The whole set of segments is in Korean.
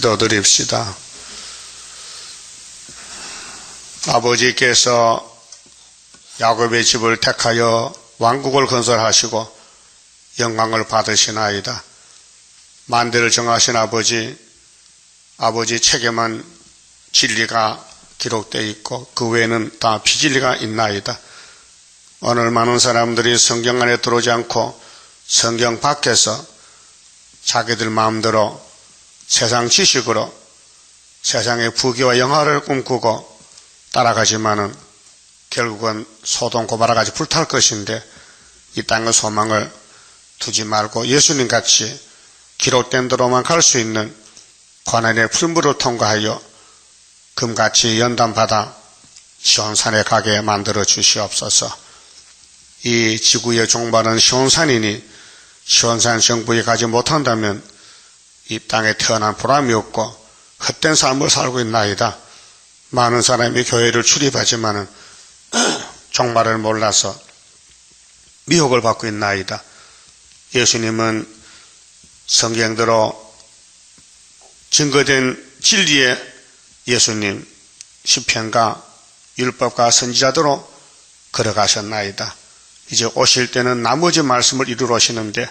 기도드립시다. 아버지께서 야곱의 집을 택하여 왕국을 건설하시고 영광을 받으시나이다. 만대를 정하신 아버지 책에만 진리가 기록되어 있고 그 외에는 다 비진리가 있나이다. 오늘 많은 사람들이 성경 안에 들어오지 않고 성경 밖에서 자기들 마음대로 세상 지식으로 세상의 부귀와 영화를 꿈꾸고 따라가지만은 결국은 소돔 고모라 같이 불탈 것인데 이 땅의 소망을 두지 말고 예수님같이 기록된 대로만 갈 수 있는 고난의 풀물을 통과하여 금같이 연단받아 시온산에 가게 만들어 주시옵소서. 이 지구의 종말은 시온산이니 시온산 정부에 가지 못한다면 이 땅에 태어난 보람이 없고 헛된 삶을 살고 있나이다. 많은 사람이 교회를 출입하지만은 종말을 몰라서 미혹을 받고 있나이다. 예수님은 성경대로 증거된 진리의 예수님, 시편과 율법과 선지자대로 걸어가셨나이다. 이제 오실 때는 나머지 말씀을 이루러 오시는데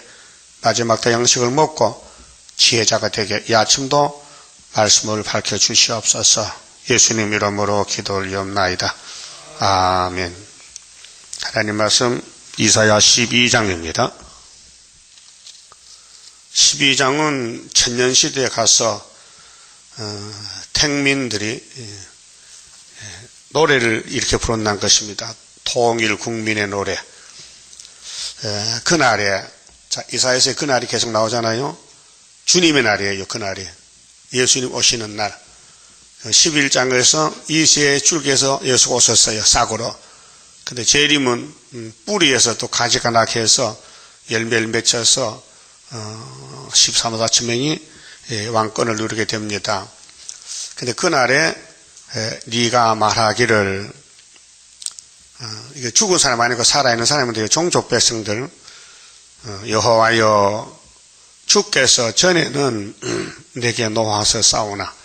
마지막 때 양식을 먹고 지혜자가 되게 이 아침도 말씀을 밝혀주시옵소서. 예수님 이름으로 기도 올리옵나이다. 아멘. 하나님 말씀 이사야 12장입니다. 12장은 천년시대에 가서 택민들이 노래를 이렇게 부른다는 것입니다. 통일 국민의 노래. 그날에, 이사야서의 그날이 계속 나오잖아요. 주님의 날이에요. 그날이. 예수님 오시는 날. 11장에서 이새의 줄기에서 예수가 오셨어요. 싹으로. 근데 재림은 뿌리에서 또 가지가 나게 해서 열매를 맺혀서 13만 4천 명이 왕권을 누리게 됩니다. 근데 그날에 네가 말하기를 이게 죽은 사람 아니고 살아있는 사람인데 종족 백성들 여호와여 주께서 전에는 내게 노하서 싸우나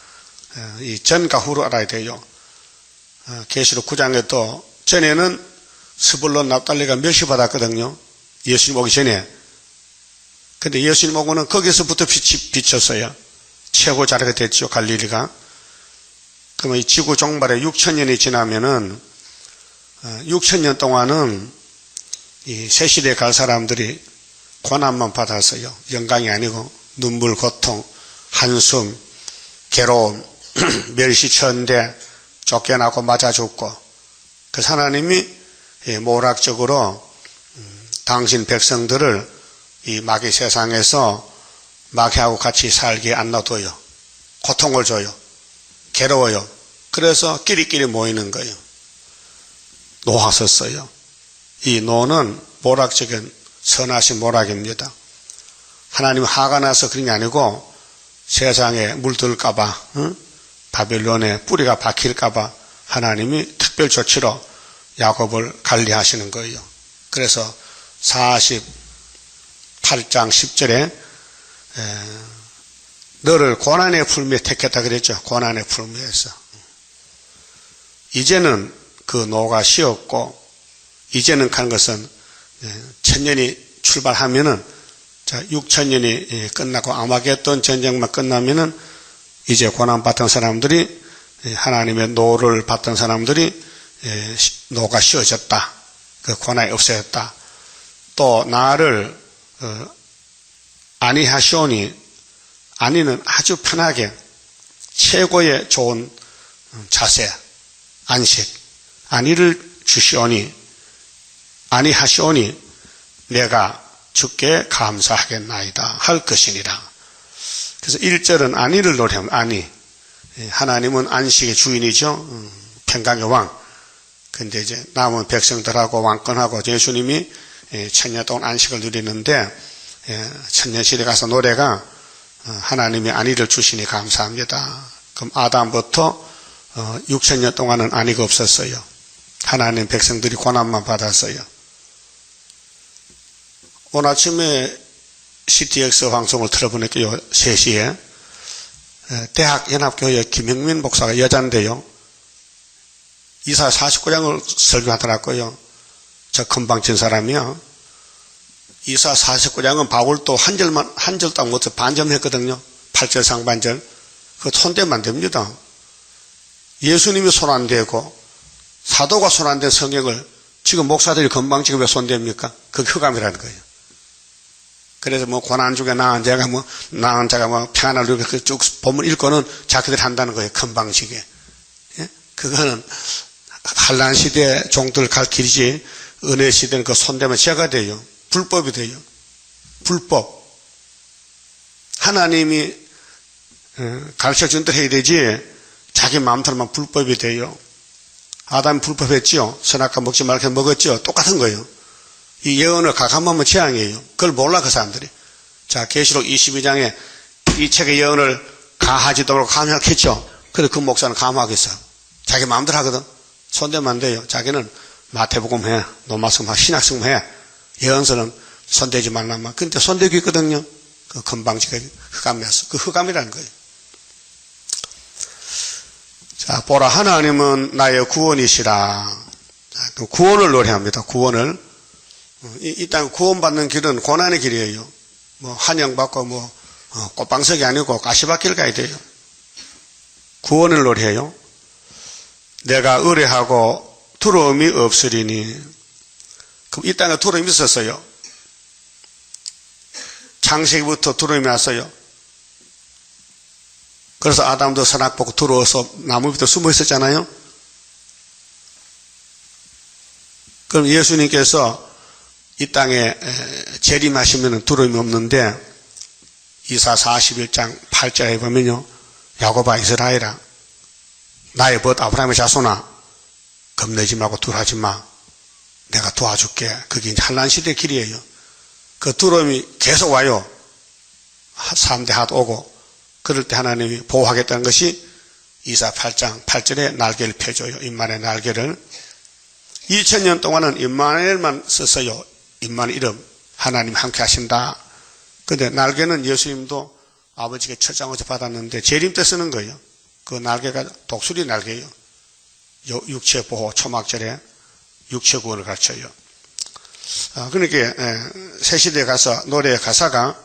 이 전과 후로 알아야 돼요. 계시록 9장에 또 전에는 스불론 납달리가 멸시받았거든요. 예수님 오기 전에. 근데 예수님 오고는 거기서부터 빛이 비쳤어요. 최고 자리가 됐죠. 갈릴리가. 그러면 이 지구 종말에 6,000년이 지나면은 6,000년 동안은 이 새시대에 갈 사람들이 고난만 받았어요. 영광이 아니고 눈물, 고통, 한숨, 괴로움, 멸시천대, 쫓겨나고 맞아 죽고. 그래서 하나님이 모락적으로 당신 백성들을 이 마귀 세상에서 마귀하고 같이 살게 안 놔둬요. 고통을 줘요. 괴로워요. 그래서 끼리끼리 모이는 거예요. 노하셨어요. 이 노는 모락적인 선하신 모락입니다. 하나님 화가 나서 그런 게 아니고 세상에 물들까봐 바벨론에 뿌리가 박힐까봐 하나님이 특별 조치로 야곱을 관리하시는 거예요. 그래서 48장 10절에 너를 고난의 풀무에 택했다 그랬죠. 고난의 풀무에서. 이제는 그 노가 쉬었고 이제는 가는 것은 1000년이 출발하면은 6,000년이 끝나고 아마겟돈 전쟁만 끝나면은 이제 고난받던 사람들이 하나님의 노를 받던 사람들이 노가 쉬어졌다. 그 고난이 없어졌다. 또 나를 안위하시오니 안위는 아주 편하게 최고의 좋은 자세, 안식, 안위를 주시오니 안위하시오니 내가 주께 감사하겠나이다 할 것이니라. 그래서 1절은 안위를 노래하면 안위. 하나님은 안식의 주인이죠. 평강의 왕. 근데 이제 남은 백성들하고 왕권하고 예수님이 천년 동안 안식을 누리는데 천년시대 가서 노래가 하나님이 안위를 주시니 감사합니다. 그럼 아담부터 6,000년 동안은 안위가 없었어요. 하나님 백성들이 고난만 받았어요. 오늘 아침에 CTX 방송을 틀어보니까요, 3시에 대학연합교회 김형민 목사가 여자인데요. 이사 49장을 설교하더라고요. 저 금방 친 사람이요. 이사 49장은 바울도 한 절도 못해 반점 했거든요. 8절 상반절. 그거 손대면 안 됩니다. 예수님이 손 안 대고 사도가 손 안 댄 성경을 지금 목사들이 금방 지금 왜 손댑니까? 그게 흑암이라는 거예요. 그래서 뭐 고난 중에 나은 자가 평안을 누리고 쭉 본문 읽고는 자기들이 한다는 거예요. 금방지게. 예? 그거는 한란 시대 종들 갈 길이지 은혜 시대는 그 손대면 죄가 돼요. 불법이 돼요. 불법. 하나님이 가르쳐준 대로 해야 되지 자기 마음대로만 불법이 돼요. 아담이 불법했지요. 선악과 먹지 말게 먹었죠. 똑같은 거예요. 이 예언을 가감하면 재앙이에요. 그걸 몰라 그 사람들이. 자, 계시록 22장에 이 책의 예언을 가하지도 않고 감하겠죠. 그래서 그 목사는 감하겠어. 자기 마음대로 하거든. 손대면 안 돼요. 자기는 마태복음 해, 로마서 신약성경 해. 예언서는 손대지 말라만. 근데 손대고 있거든요. 그 금방지가 흑암이었어. 그 흑암이라는 거예요. 자, 보라, 하나님은 나의 구원이시라. 자, 그 구원을 노래합니다. 구원을. 이 땅 구원받는 길은 고난의 길이에요. 뭐, 환영받고 꽃방석이 아니고 가시밭길 가야 돼요. 구원을 노래해요. 내가 의뢰하고 두려움이 없으리니. 그럼 이 땅에 두려움이 있었어요. 창세기부터 두려움이 왔어요. 그래서 아담도 선악 보고 두려워서 나무 밑에 숨어 있었잖아요. 그럼 예수님께서 이 땅에 재림하시면 두려움이 없는데 이사 41장 8절에 보면요. 야곱아 이스라엘아 나의 벗 아브라함의 자손아 겁내지 말고 두려워하지 마. 내가 도와줄게. 그게 이제 한란시대의 길이에요. 그 두려움이 계속 와요. 사람들 하도 오고 그럴 때 하나님이 보호하겠다는 것이 이사 8장 8절에 날개를 펴줘요. 임마누엘 날개를. 2000년 동안은 임마누엘만 썼어요. 임마누엘 이름. 하나님 함께 하신다. 근데 날개는 예수님도 아버지께 철장어서 받았는데 재림 때 쓰는 거예요. 그 날개가 독수리 날개예요. 육체 보호 초막절에 육체 구원을 가르쳐요. 그러니까 새시대에 가서 노래의 가사가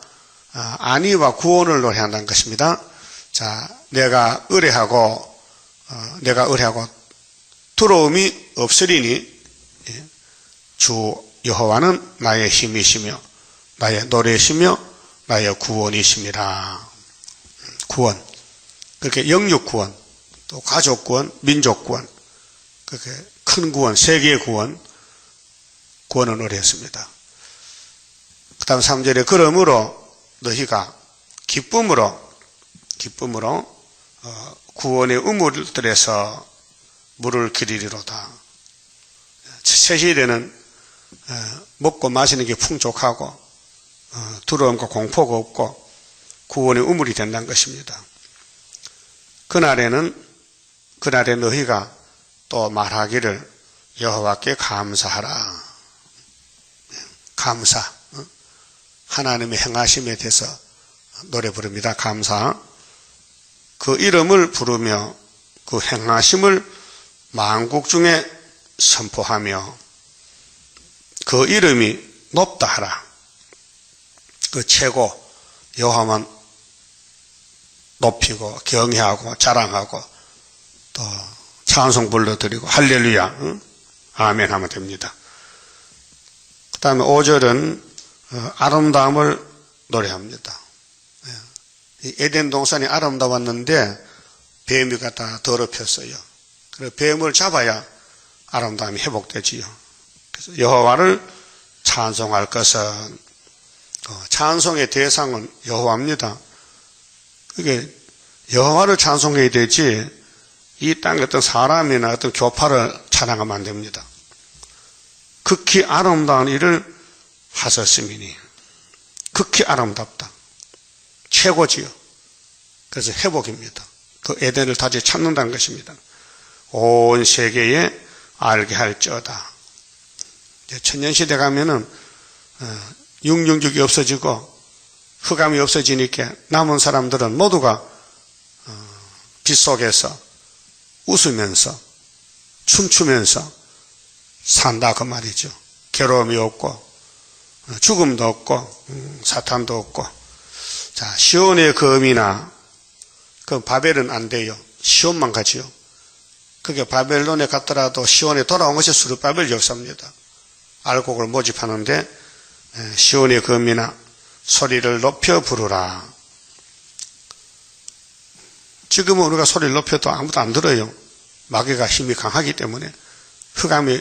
안위와 구원을 노래한다는 것입니다. 자, 내가 의뢰하고 두려움이 없으리니 주 여호와는 나의 힘이시며 나의 노래이시며 나의 구원이심이라. 구원. 그렇게 영육 구원, 또 가족 구원, 민족 구원, 그렇게 큰 구원, 세계의 구원을 노래했습니다. 그 다음 3절에 그러므로 너희가 기쁨으로 구원의 우물들에서 물을 기르리로다. 새 시대는 먹고 마시는 게 풍족하고 두려움과 공포가 없고 구원의 우물이 된다는 것입니다. 그날에 너희가 또 말하기를 여호와께 감사하라. 감사. 하나님의 행하심에 대해서 노래 부릅니다. 감사. 그 이름을 부르며 그 행하심을 만국 중에 선포하며 그 이름이 높다 하라. 그 최고 여호와만 높이고 경외하고 자랑하고 또 찬송 불러드리고 할렐루야 아멘 하면 됩니다. 그 다음에 5절은 아름다움을 노래합니다. 에덴 동산이 아름다웠는데 뱀이 갖다 더럽혔어요. 그래서 뱀을 잡아야 아름다움이 회복되지요. 그래서 여호와를 찬송할 것은 찬송의 대상은 여호와입니다. 그게 여호와를 찬송해야 되지 이 땅에 어떤 사람이나 어떤 교파를 찬양하면 안 됩니다. 극히 아름다운 일을 하셨음이니 극히 아름답다. 최고지요. 그래서 회복입니다. 그 에덴을 다시 찾는다는 것입니다. 온 세계에 알게 할지어다. 천년시대 가면은 육육육이 없어지고 흑암이 없어지니까 남은 사람들은 모두가 빗속에서 웃으면서 춤추면서 산다 그 말이죠. 괴로움이 없고 죽음도 없고 사탄도 없고. 자, 시온의 검이나 그 바벨은 안 돼요. 시온만 가지요. 그게 바벨론에 갔더라도 시온에 돌아온 것이 스룹바벨 역사입니다. 알곡을 모집하는데 시온의 검이나 소리를 높여 부르라. 지금은 우리가 소리를 높여도 아무도 안 들어요. 마귀가 힘이 강하기 때문에. 흑암이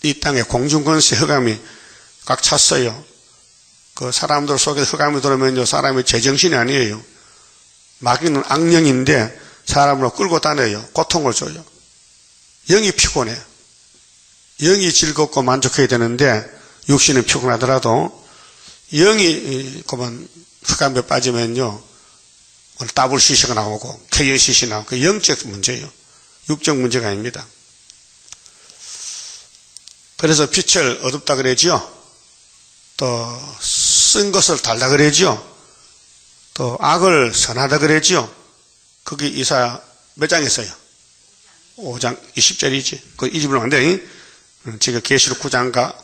이 땅에 공중권세 흑암이 꽉 찼어요. 그 사람들 속에 흑암이 들어오면요, 사람이 제정신이 아니에요. 마귀는 악령인데 사람을 끌고 다녀요. 고통을 줘요. 영이 피곤해. 영이 즐겁고 만족해야 되는데 육신은 피곤하더라도 영이 그만 흑암에 빠지면요, WCC가 나오고 KNCC 나오고 그 영적 문제예요. 육적 문제가 아닙니다. 그래서 빛을 어둡다 그러지요. 또 쓴 것을 달다 그러지요. 또 악을 선하다 그러지요. 그게 이사야 몇 장에 있어요? 5장 20절이지. 그 잊으면 안 돼. 지금 계시록 9장과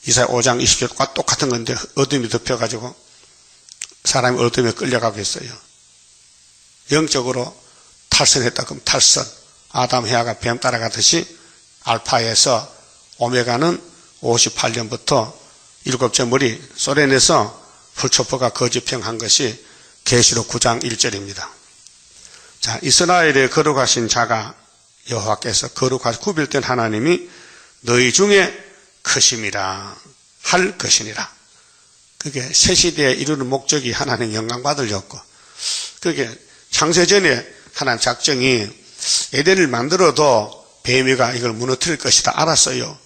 이사야 5장 20절과 똑같은 건데 어둠이 덮여가지고 사람이 어둠에 끌려가고 있어요. 영적으로 탈선했다 그럼 탈선. 아담 해아가 뱀 따라가듯이 알파에서 오메가는 58년부터 일곱째 머리 소련에서 풀초포가 거짓평한 것이 계시록 9장 1절입니다. 자, 이스라엘에 거룩하신 자가 여호와께서 거룩하시 구별된 하나님이 너희 중에 크심이라 할 것이니라. 그게 새 시대에 이루는 목적이 하나님 영광받으려고. 그게 창세전에 하나님 작정이 에덴을 만들어도 뱀이가 이걸 무너뜨릴 것이다 알았어요.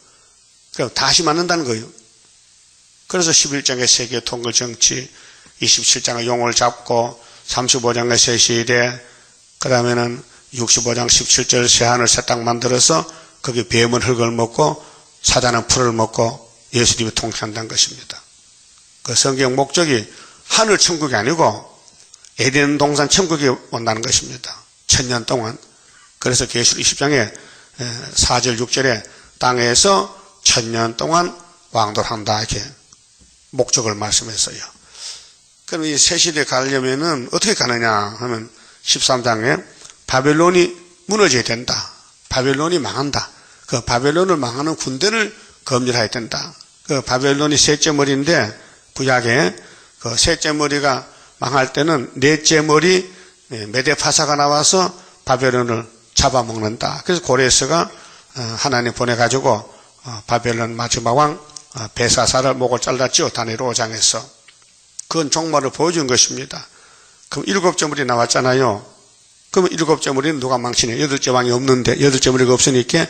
그럼 다시 만든다는 거예요. 그래서 11장의 세계 통일 정치, 27장의 용을 잡고 35장의 새 시대, 그 다음에는 65장 17절 새 하늘 새 땅 만들어서 거기 뱀은 흙을 먹고 사자는 풀을 먹고 예수님이 통치한다는 것입니다. 그 성경 목적이 하늘 천국이 아니고 에덴 동산 천국이 온다는 것입니다. 1000년 동안. 그래서 계시록 20장에 4절 6절에 땅에서 1000년 동안 왕도한다 이렇게 목적을 말씀했어요. 그럼 이 새 시대에 가려면은 어떻게 가느냐 하면 13장에 바벨론이 무너져야 된다. 바벨론이 망한다. 그 바벨론을 망하는 군대를 검열해야 된다. 그 바벨론이 셋째 머리인데 구약에 그 셋째 머리가 망할 때는 넷째 머리 메데파사가 나와서 바벨론을 잡아먹는다. 그래서 고레스가 하나님 보내가지고 바벨론 마지막 왕 베사사를 목을 잘랐죠. 다니엘 5장에서. 그건 종말을 보여준 것입니다. 그럼 7째 머리 나왔잖아요. 그러면 7째 머리는 누가 망치냐? 8째 왕이 없는데 8째 머리가 없으니까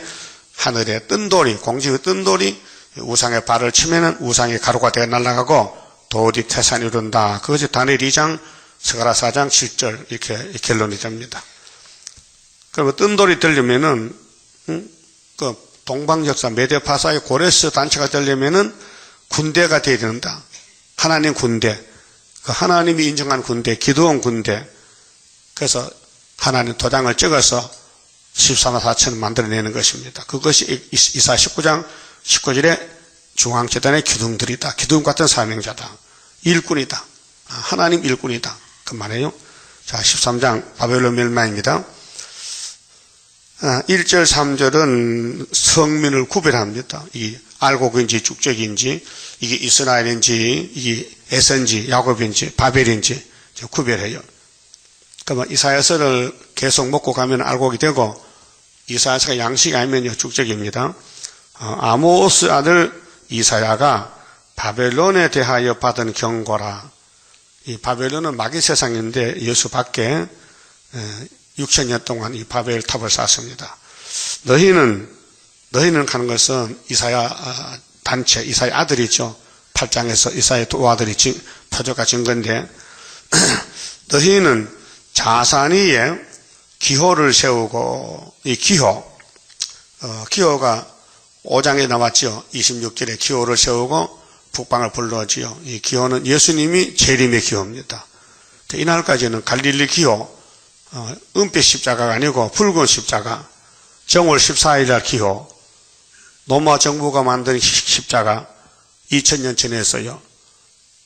하늘에 뜬 돌이, 공중에 뜬 돌이 우상의 발을 치면은 우상이 가루가 되어 날아가고 도디 태산이 이룬다. 그것이 다니엘 2장, 스가랴 4장 7절 이렇게 결론이 됩니다. 그리고 뜬 돌이 되려면은 그 동방역사 메데파사의 고레스 단체가 되려면은 군대가 되어야 된다. 하나님 군대, 그 하나님이 인정한 군대, 기도원 군대. 그래서 하나님 도장을 찍어서 14만 4천을 만들어내는 것입니다. 그것이 이사 19장 19절에 중앙재단의 기둥들이다. 기둥 같은 사명자다. 일꾼이다. 하나님 일꾼이다. 그 말이에요. 자, 13장 바벨론 멸망입니다. 1절 3절은 성민을 구별합니다. 이 알곡인지 죽적인지 이게 이스라엘인지 이게 에서인지 야곱인지 바벨인지 구별해요. 그러면 이사야서를 계속 먹고 가면 알곡이 되고 이사야서가 양식이 아니면 죽적입니다. 아모스 아들 이사야가 바벨론에 대하여 받은 경고라. 이 바벨론은 마귀 세상인데 예수 밖에 6,000년 동안 이 바벨 탑을 쌓습니다. 너희는 가는 것은 이사야 단체, 이사야 아들이죠. 8장에서 이사야 두 아들이 표적과 증거인데 너희는 자산위에 기호를 세우고 이 기호가 5장에 나왔죠. 26절에 기호를 세우고 북방을 불러지요. 이 기호는 예수님이 재림의 기호입니다. 이날까지는 갈릴리 기호, 은빛 십자가가 아니고 붉은 십자가, 정월 14일날 기호, 로마 정부가 만든 십자가 2000년 전에 했어요.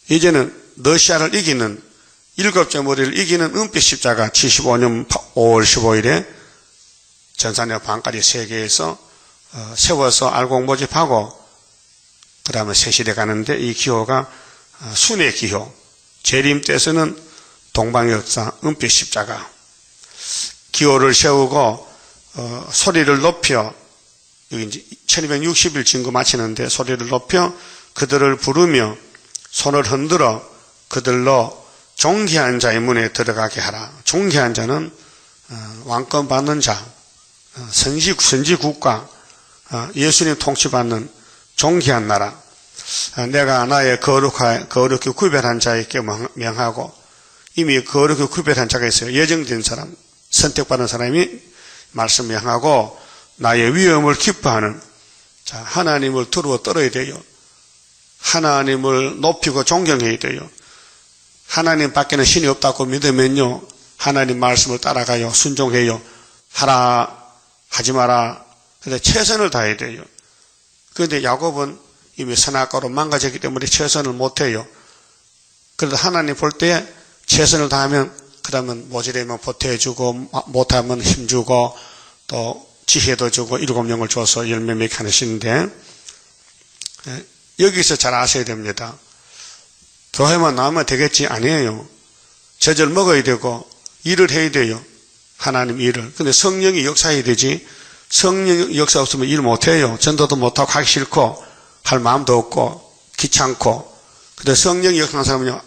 이제는 러시아를 이기는, 일곱째 머리를 이기는 은빛 십자가 75년 5월 15일에 전산여 반까지 세계에서 세워서 알곡 모집하고 그 다음에 세실에 가는데 이 기호가 순회 기호, 재림 때서는 동방역사 은빛 십자가 기호를 세우고 소리를 높여, 여기 이제 1260일 증거 마치는데 소리를 높여 그들을 부르며 손을 흔들어 그들로 존귀한 자의 문에 들어가게 하라. 존귀한 자는 왕권 받는 자, 선지국가, 예수님 통치받는 존귀한 나라. 내가 나의 거룩히 구별한 자에게 명하고, 이미 거룩히 구별한 자가 있어요. 예정된 사람, 선택받은 사람이 말씀 명하고 나의 위엄을 기뻐하는 자, 하나님을 두루워 떨어야 돼요. 하나님을 높이고 존경해야 돼요. 하나님 밖에는 신이 없다고 믿으면요, 하나님 말씀을 따라가요. 순종해요. 하라, 하지 마라. 근데 최선을 다해야 돼요. 그런데 야곱은 이미 선악과로 망가졌기 때문에 최선을 못해요. 그래도 하나님 볼 때 최선을 다하면, 그러면 모자라면 보태주고, 못하면 힘주고, 또 지혜도 주고, 7명을 줘서 열매 맺게 하시는데, 여기서 잘 아셔야 됩니다. 교회만 나오면 되겠지? 아니에요. 젖을 먹어야 되고, 일을 해야 돼요. 하나님 일을. 근데 성령이 역사해야 되지, 성령 역사 없으면 일 못해요. 전도도 못하고 하기 싫고, 할 마음도 없고, 귀찮고. 근데 성령이 역사하는 사람은요,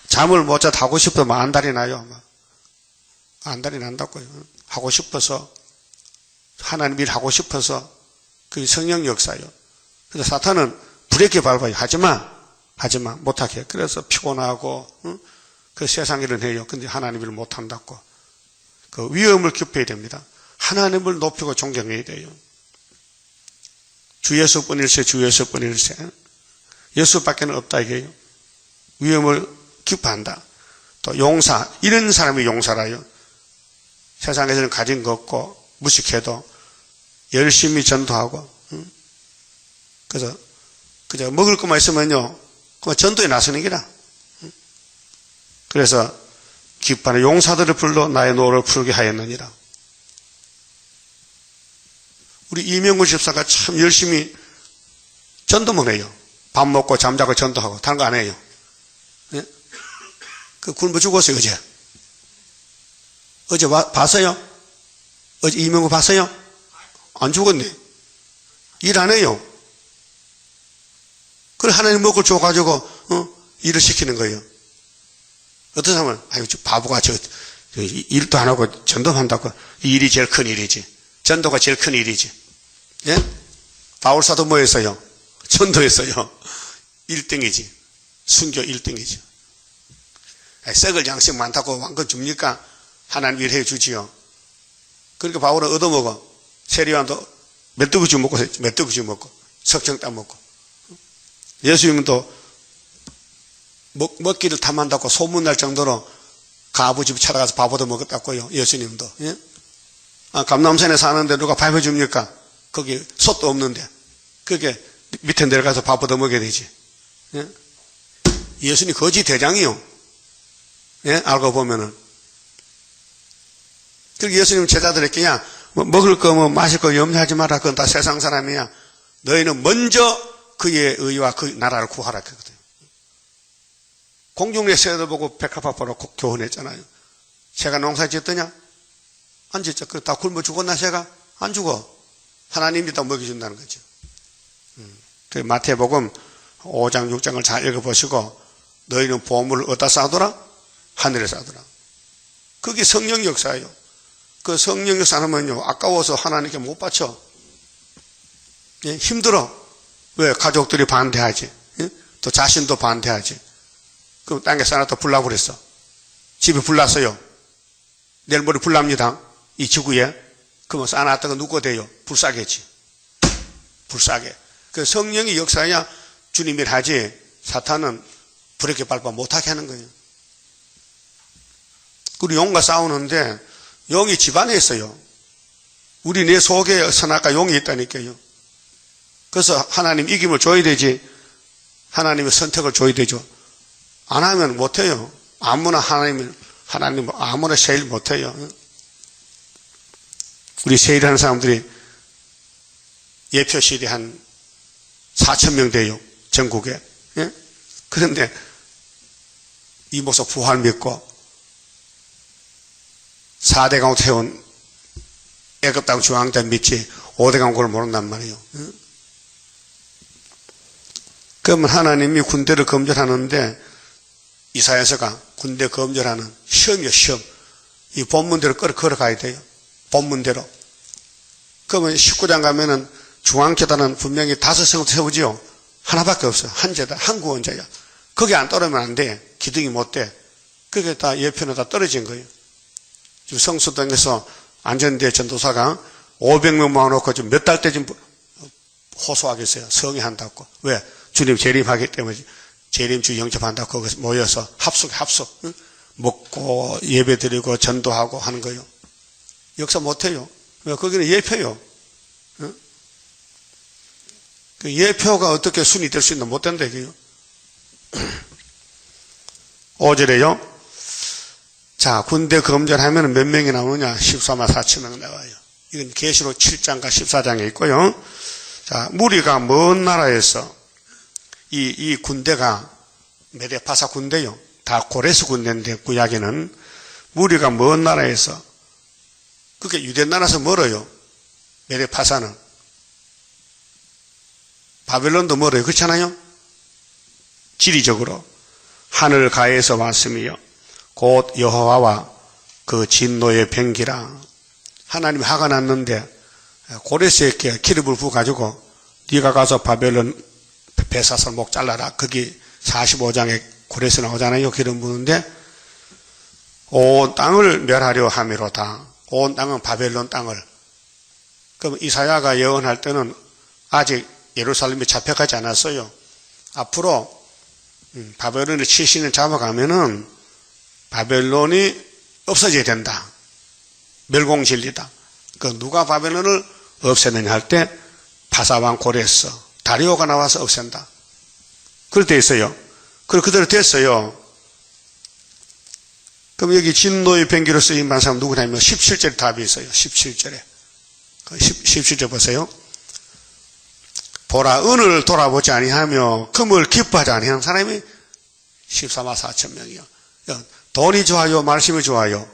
잠을 못 자도 하고 싶어도 안달이 나요. 안달이 난다고요. 하고 싶어서, 하나님 일 하고 싶어서, 그게 성령 역사예요. 근데 사탄은 브레이크 밟아요. 하지마, 못하게. 그래서 피곤하고, 그 세상 일을 해요. 근데 하나님 일을 못한다고. 그 위험을 기뻐해야 됩니다. 하나님을 높이고 존경해야 돼요. 주 예수뿐일세, 주 예수뿐일세. 예수밖에는 없다 이게요. 위험을 기뻐한다. 또 용사, 이런 사람이 용사라요. 세상에서는 가진 거 없고 무식해도 열심히 전도하고, 그래서 그저 먹을 것만 있으면요, 그만 전도에 나서는 게라. 그래서 기뻐하는 용사들을 불러 나의 노를 풀게 하였느니라. 우리 이명구 집사가 참 열심히 전도만 해요. 밥 먹고 잠자고 전도하고 다른 거 안 해요. 네? 그 굶어 죽었어요. 어제 봤어요? 어제 이명구 봤어요? 안 죽었네. 일 안 해요. 그걸 하나님 먹을 줘가지고 일을 시키는 거예요. 어떤 사람은 아유 저 바보가 저 일도 안 하고 전도한다고. 이 일이 제일 큰 일이지. 전도가 제일 큰 일이지. 예? 바울사도 뭐 했어요? 전도했어요. 1등이지. 순교 1등이지. 썩을 양식 많다고 왕건 줍니까? 하나님 일해 주지요. 그러니까 바울은 얻어먹어. 세리완도 메뚜기주 먹고 석정 따먹고. 예수님은 또 먹기를 탐한다고 소문날 정도로 가부 집 찾아가서 밥 얻어먹었다고요. 예수님도. 예? 감남산에 사는데 누가 밥 해줍니까? 거기 솥도 없는데. 그게 밑에 내려가서 밥 얻어먹어야 되지. 예? 예수님 거지 대장이요. 예? 알고 보면은. 그리고 예수님 제자들에게 야, 먹을 거 뭐 마실 거 염려하지 마라. 그건 다 세상 사람이야. 너희는 먼저 그의 의와 그 나라를 구하라. 그거거든요. 공중의 새들 보고 백합화포로 교훈했잖아요. 새가 농사 짓더냐? 안 짓죠. 다 굶어 죽었나 새가? 안 죽어. 하나님이 다 먹여준다는 거죠. 그 마태복음 5장 6장을 잘 읽어보시고 너희는 보물을 어디다 쌓아둬라? 하늘에 쌓아둬라. 그게 성령 역사예요. 그 성령 역사하면요 아까워서 하나님께 못 바쳐. 예? 힘들어. 왜? 가족들이 반대하지. 예? 또 자신도 반대하지. 그럼 땅에 쌓아놨다 불나고 그랬어. 집에 불났어요. 내일 모레 불납니다. 이 지구에. 그러면 쌓아놨다가 누가 돼요? 불사겠지. 불사게. 그 성령이 역사야 주님이 하지 사탄은 브레이크 밟아 못하게 하는 거예요. 그리고 용과 싸우는데 용이 집안에 있어요. 우리 내 속에 선악과 용이 있다니까요. 그래서 하나님 이김을 줘야 되지, 하나님의 선택을 줘야 되죠. 안 하면 못해요. 아무나 하나님 아무나 세일 못해요. 우리 세일하는 사람들이 예표실이 한 4,000명 돼요. 전국에. 예? 그런데 이 목사 부활 믿고 4대 강국 태운 애굽 땅 중앙자 믿지 5대 강국을 모른단 말이에요. 예? 그러면 하나님이 군대를 검열하는데 이사야서가 군대 검열하는 시험이요, 시험. 이 본문대로 걸어가야 돼요. 본문대로. 그러면 19장 가면은 중앙재단은 분명히 5성을 세우지요. 하나밖에 없어요. 한 재단, 한 구원자야. 거기 안 떨어지면 안 돼. 기둥이 못 돼. 그게 다 예편에 다 떨어진 거예요. 지금 성수동에서 안전대 전도사가 500명 모아놓고 지금 몇 달 때 지금 호소하겠어요. 성회한다고. 왜? 주님 재림하기 때문에 재림주 영접한다고 거기서 모여서 합숙. 응? 먹고 예배 드리고 전도하고 하는 거예요. 역사 못해요. 왜? 거기는 예표요. 응? 그 예표가 어떻게 순위 될 수 있나 못 된다 이게요. 5절에요. 자, 군대 검열하면 몇 명이 나오느냐? 14만 4천 명 나와요. 이건 계시록 7장과 14장에 있고요. 자, 무리가 먼 나라에서 이 군대가 메데파사 군대요. 다 고레스 군대인데 구약에는 무리가 먼 나라에서 그게 유대 나라에서 멀어요. 메데파사는 바벨론도 멀어요. 그렇잖아요. 지리적으로 하늘 가에서 왔으며 곧 여호와와 그 진노의 병기라. 하나님이 화가 났는데 고레스에게 기름을 부어가지고 네가 가서 바벨론 베사설 목 잘라라. 거기 45장에 고레스 나오잖아요. 기름 부는데 온 땅을 멸하려 함이로다. 온 땅은 바벨론 땅을. 그럼 이사야가 예언할 때는 아직 예루살렘이 잡혀가지 않았어요. 앞으로 바벨론을 70년 잡아가면은 바벨론이 없어져야 된다. 멸공진리다. 그 누가 바벨론을 없애느냐 할 때 바사왕 고레스 다리오가 나와서 없앤다. 그럴 때 있어요. 그리고 그대로 됐어요. 그럼 여기 진노의 병기로 쓰임한 사람 누구냐면 17절에 답이 있어요. 17절에. 17절 보세요. 보라, 은을 돌아보지 아니하며 금을 기뻐하지 아니하는 사람이 14만 4천 명이요. 돈이 좋아요? 말씀이 좋아요?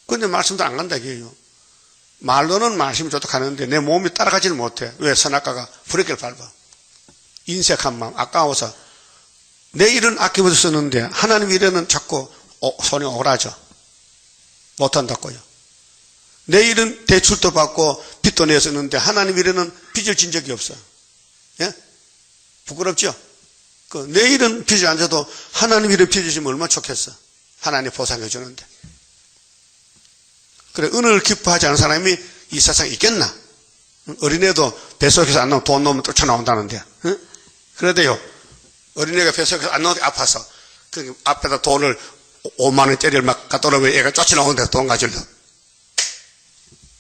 근데 말씀도 안 간다 이게요. 말로는 말씀이 좋다 가는데 내 몸이 따라가지는 못해. 왜? 선악과가 브레이크를 밟아. 인색한 마음, 아까워서. 내 일은 아낌없이 쓰는데 하나님 일에는 자꾸 손이 오라져. 못한다고요. 내 일은 대출도 받고 빚도 내서 쓰는데 하나님 일에는 빚을 진 적이 없어. 예? 부끄럽죠? 내 일은 빚을 안 져도 하나님 일은 빚을 지면 얼마나 좋겠어. 하나님 보상해 주는데. 그래, 은을 기뻐하지 않은 사람이 이 세상에 있겠나? 어린애도 뱃속에서 안 나오면 돈 넣으면 쫓아나온다는데. 응? 그래도요, 어린애가 뱃속에서 안 나오는데 아파서, 그 앞에다 돈을 5만원짜리를 막 갖다 놓으면 애가 쫓아나오는데 돈 가지려고.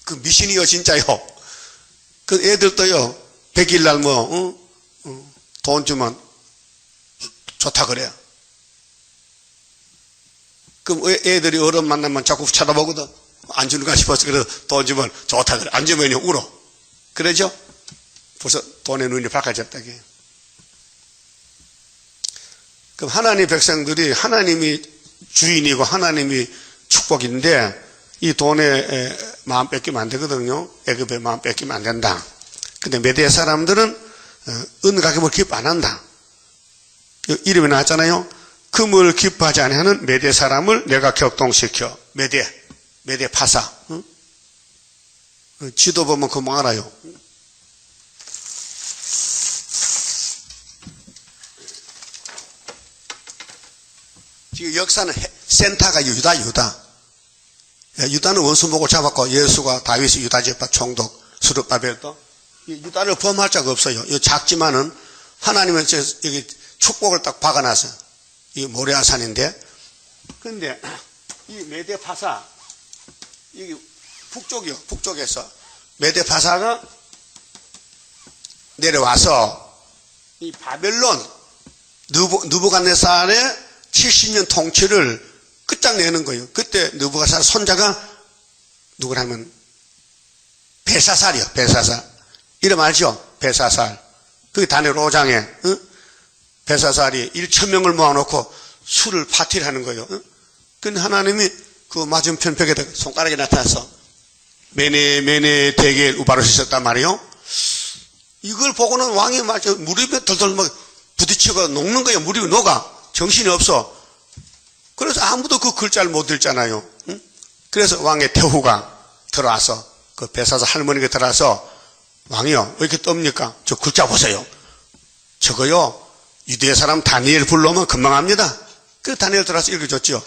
그 미신이요, 진짜요. 그 애들도요, 100일날 돈 주면 좋다 그래요. 그럼 애들이 어른 만나면 자꾸 쳐다보거든. 안 주는가 싶어서 그래서 돈 주면 좋다 그래. 안 주면 울어. 그러죠? 벌써 돈에 눈이 밝아졌다. 그럼 하나님 백성들이 하나님이 주인이고 하나님이 축복인데 이 돈에 마음 뺏기면 안 되거든요. 애굽에 마음 뺏기면 안 된다. 근데 메대 사람들은 은가금을 기뻐 안 한다. 이름이 나왔잖아요. 금을 기뻐하지 아니하는 메대 사람을 내가 격동시켜. 메대 파사. 응? 지도 보면 그거 알아요. 지금 역사는 센터가 유다. 유다는 원수목을 잡았고 예수가 다윗이 유다 제파 총독 스룹바벨도 유다를 범할 자가 없어요. 작지만은 하나님은 여기 축복을 딱 박아놨어요. 이 모레아산인데. 그런데 이 메대 파사 여기 북쪽이요. 북쪽에서 메데파사가 내려와서 이 바벨론 느부갓네살의 70년 통치를 끝장내는 거예요. 그때 느부갓네살 손자가 누구라면 벨사살이요. 벨사살. 이름 알죠? 벨사살. 그 다니엘 5장에 벨사살이 1,000명을 모아놓고 술을 파티를 하는 거예요. 근데 하나님이 그 맞은편 벽에다 손가락이 나타나서 메네 대겔 우바로시 있었단 말이에요. 이걸 보고는 왕이 맞아 무릎에 덜덜 막 부딪히고 녹는 거예요. 무릎이 녹아. 정신이 없어. 그래서 아무도 그 글자를 못 읽잖아요. 그래서 왕의 태후가 들어와서 그 벨사살 할머니가 들어와서 왕이요, 왜 이렇게 떱니까? 저 글자 보세요. 저거요, 유대 사람 다니엘 불러오면 금방 합니다. 그 다니엘 들어와서 읽어줬죠.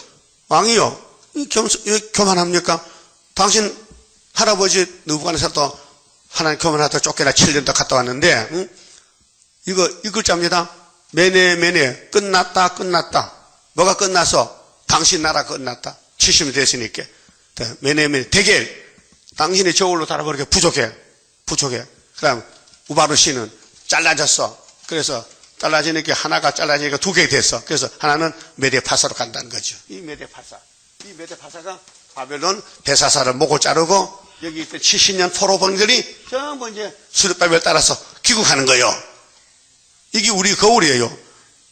왕이요, 왜 교만합니까? 당신 할아버지 느부갓네살도 하나님 교만하다 쫓겨나 7년 더 갔다 왔는데, 응? 이 글자입니다. 메네, 끝났다. 뭐가 끝났어? 당신 나라 끝났다. 70년 됐으니까. 메네, 대겔. 당신이 저울로 달아버리게 부족해. 그럼 우바르시는 잘라졌어. 그래서 잘라지니까 하나가 잘라지니까 두 개 됐어. 그래서 하나는 메데파사로 간다는 거죠. 이 메데파사가 바벨론 벨사살을 목을 자르고 여기 있던 70년 포로병들이 전부 이제 수르바벨 따라서 귀국하는 거예요. 이게 우리 거울이에요.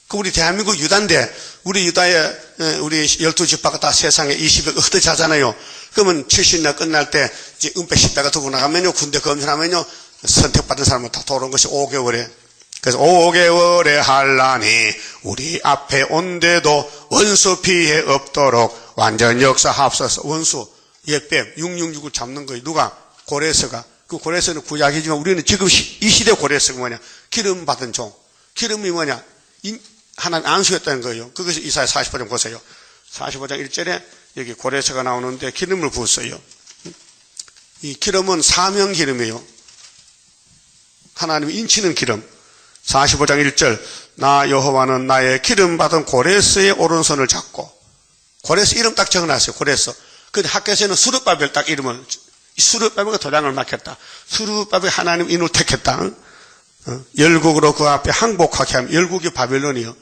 그 우리 대한민국 유다인데 우리 유다의 우리 12지파가 다 세상에 20억 흩어지잖아요. 그러면 70년 끝날 때 이제 은폐 10배가 두고 나가면요, 군대 검진하면요, 선택받은 사람은 다 돌아온 것이 5개월에. 그래서 5개월에 한란이 우리 앞에 온데도 원수 피해 없도록 완전 역사 합쳐서 원수 예뱀 666을 잡는 거예요. 누가? 고레스가. 그 고레스는 구약이지만 우리는 지금 이 시대 고레스가 뭐냐? 기름 받은 종. 기름이 뭐냐? 하나님 안수했다는 거예요. 그것이 이사야 45장 보세요. 45장 1절에 여기 고레스가 나오는데 기름을 부었어요. 이 기름은 사명 기름이에요. 하나님이 인치는 기름. 45장 1절 나 여호와는 나의 기름 받은 고레스의 오른손을 잡고 고레스 이름 딱 적어놨어요. 고레스. 근데 학교에서는 수르바벨 딱 이름을 수르바벨과 도장을 맡겼다. 수르바벨 하나님 인을 택했다. 열국으로 그 앞에 항복하게 하면 열국이 바벨론이요.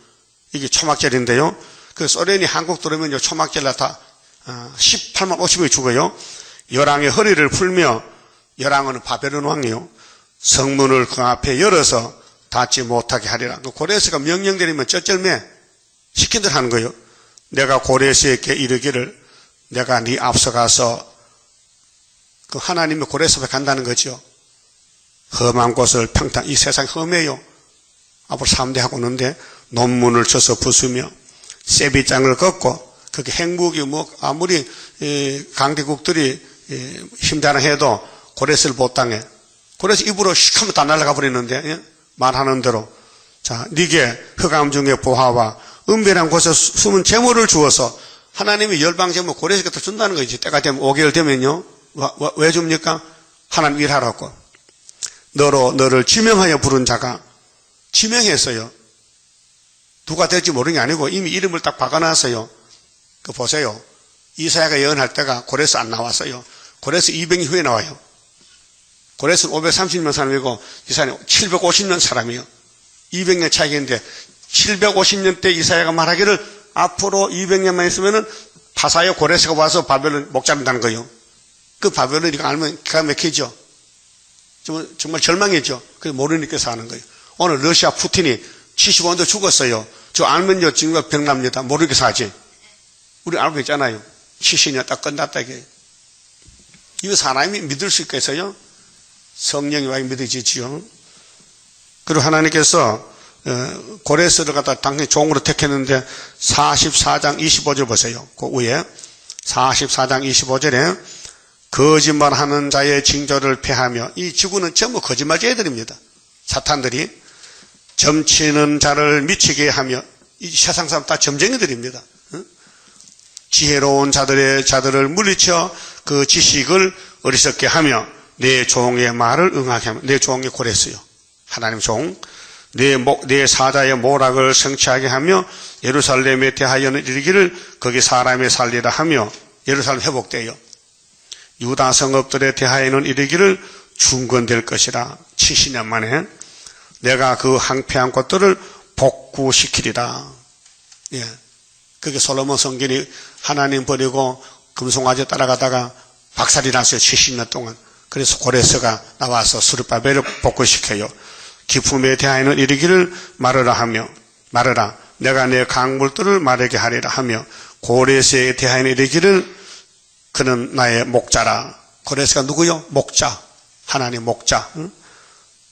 이게 초막절인데요. 그 소련이 한국 들어오면요 초막절날 다 18만 50명이 죽어요. 열왕의 허리를 풀며 열왕은 바벨론 왕이요. 성문을 그 앞에 열어서 닫지 못하게 하리라. 고레스가 명령 내리면 쩔쩔매 시킨 대로 하는 거예요. 내가 고레스에게 이르기를 내가 네 앞서가서 그 하나님의 고레스 앞에 간다는 거죠. 험한 곳을 평탄 이 세상 험해요. 앞으로 3대 하고 있는데 논문을 쳐서 부수며 세비장을 걷고 그게 핵무기 뭐 아무리 강대국들이 힘자랑해도 고레스를 못 당해. 고레스 입으로 슉 하면 다 날아가 버리는데 말하는 대로 자 네게 흑암 중에 보화와 은별한 곳에 숨은 재물을 주어서 하나님이 열방 재물 고레스가 더 준다는 거지. 때가 되면 5개월 되면요. 왜 줍니까? 하나님 일하라고. 너를 지명하여 부른 자가 지명했어요. 누가 될지 모르는 게 아니고 이미 이름을 딱 박아놨어요. 그 보세요. 이사야가 예언할 때가 고레스 안 나왔어요. 고레스 200년 후에 나와요. 고레스는 530년 사람이고 이사야는 750년 사람이에요. 200년 차이인데 750년 때 이사야가 말하기를 앞으로 200년만 있으면은 파사요 고레스가 와서 바벨론 목 잡는다는 거예요. 그 바벨론 이거 알면 기가 막히죠. 정말 절망이죠. 그래서 모르니까 사는 거예요. 오늘 러시아 푸틴이 75년도 죽었어요. 저 알면요 지금 병납니다. 모르게 사지. 우리 알고 있잖아요. 70년 딱 끝났다 이게. 이거 사람이 믿을 수 있겠어요? 성령이 와야 믿어지지요. 그리고 하나님께서 고레스를 갖다 당연히 종으로 택했는데 44장 25절 보세요. 그 위에 44장 25절에 거짓말하는 자의 징조를 패하며 이 지구는 전부 거짓말쟁이들입니다. 사탄들이 점치는 자를 미치게 하며 이 세상 사람 다 점쟁이들입니다. 지혜로운 자들을 물리쳐 그 지식을 어리석게 하며 내 종의 말을 응하게 하며 내 종이 고레스요. 하나님 종. 내 사자의 모락을 성취하게 하며 예루살렘에 대하여는 이르기를 거기 사람의 살리라 하며 예루살렘 회복돼요. 유다 성읍들에 대하여는 이르기를 중건될 것이라. 70년 만에 내가 그 황폐한 것들을 복구시키리라. 예. 그게 솔로몬 성전이 하나님 버리고 금송아지 따라가다가 박살이 났어요. 70년 동안. 그래서 고레스가 나와서 스룹바벨을 복구시켜요. 기품에 대하여는 이르기를 말하라 하며, 말하라 내가 내 강물들을 마르게 하리라 하며, 고레스에 대하여는 이르기를 그는 나의 목자라. 고레스가 누구요? 목자. 하나님 목자. 응?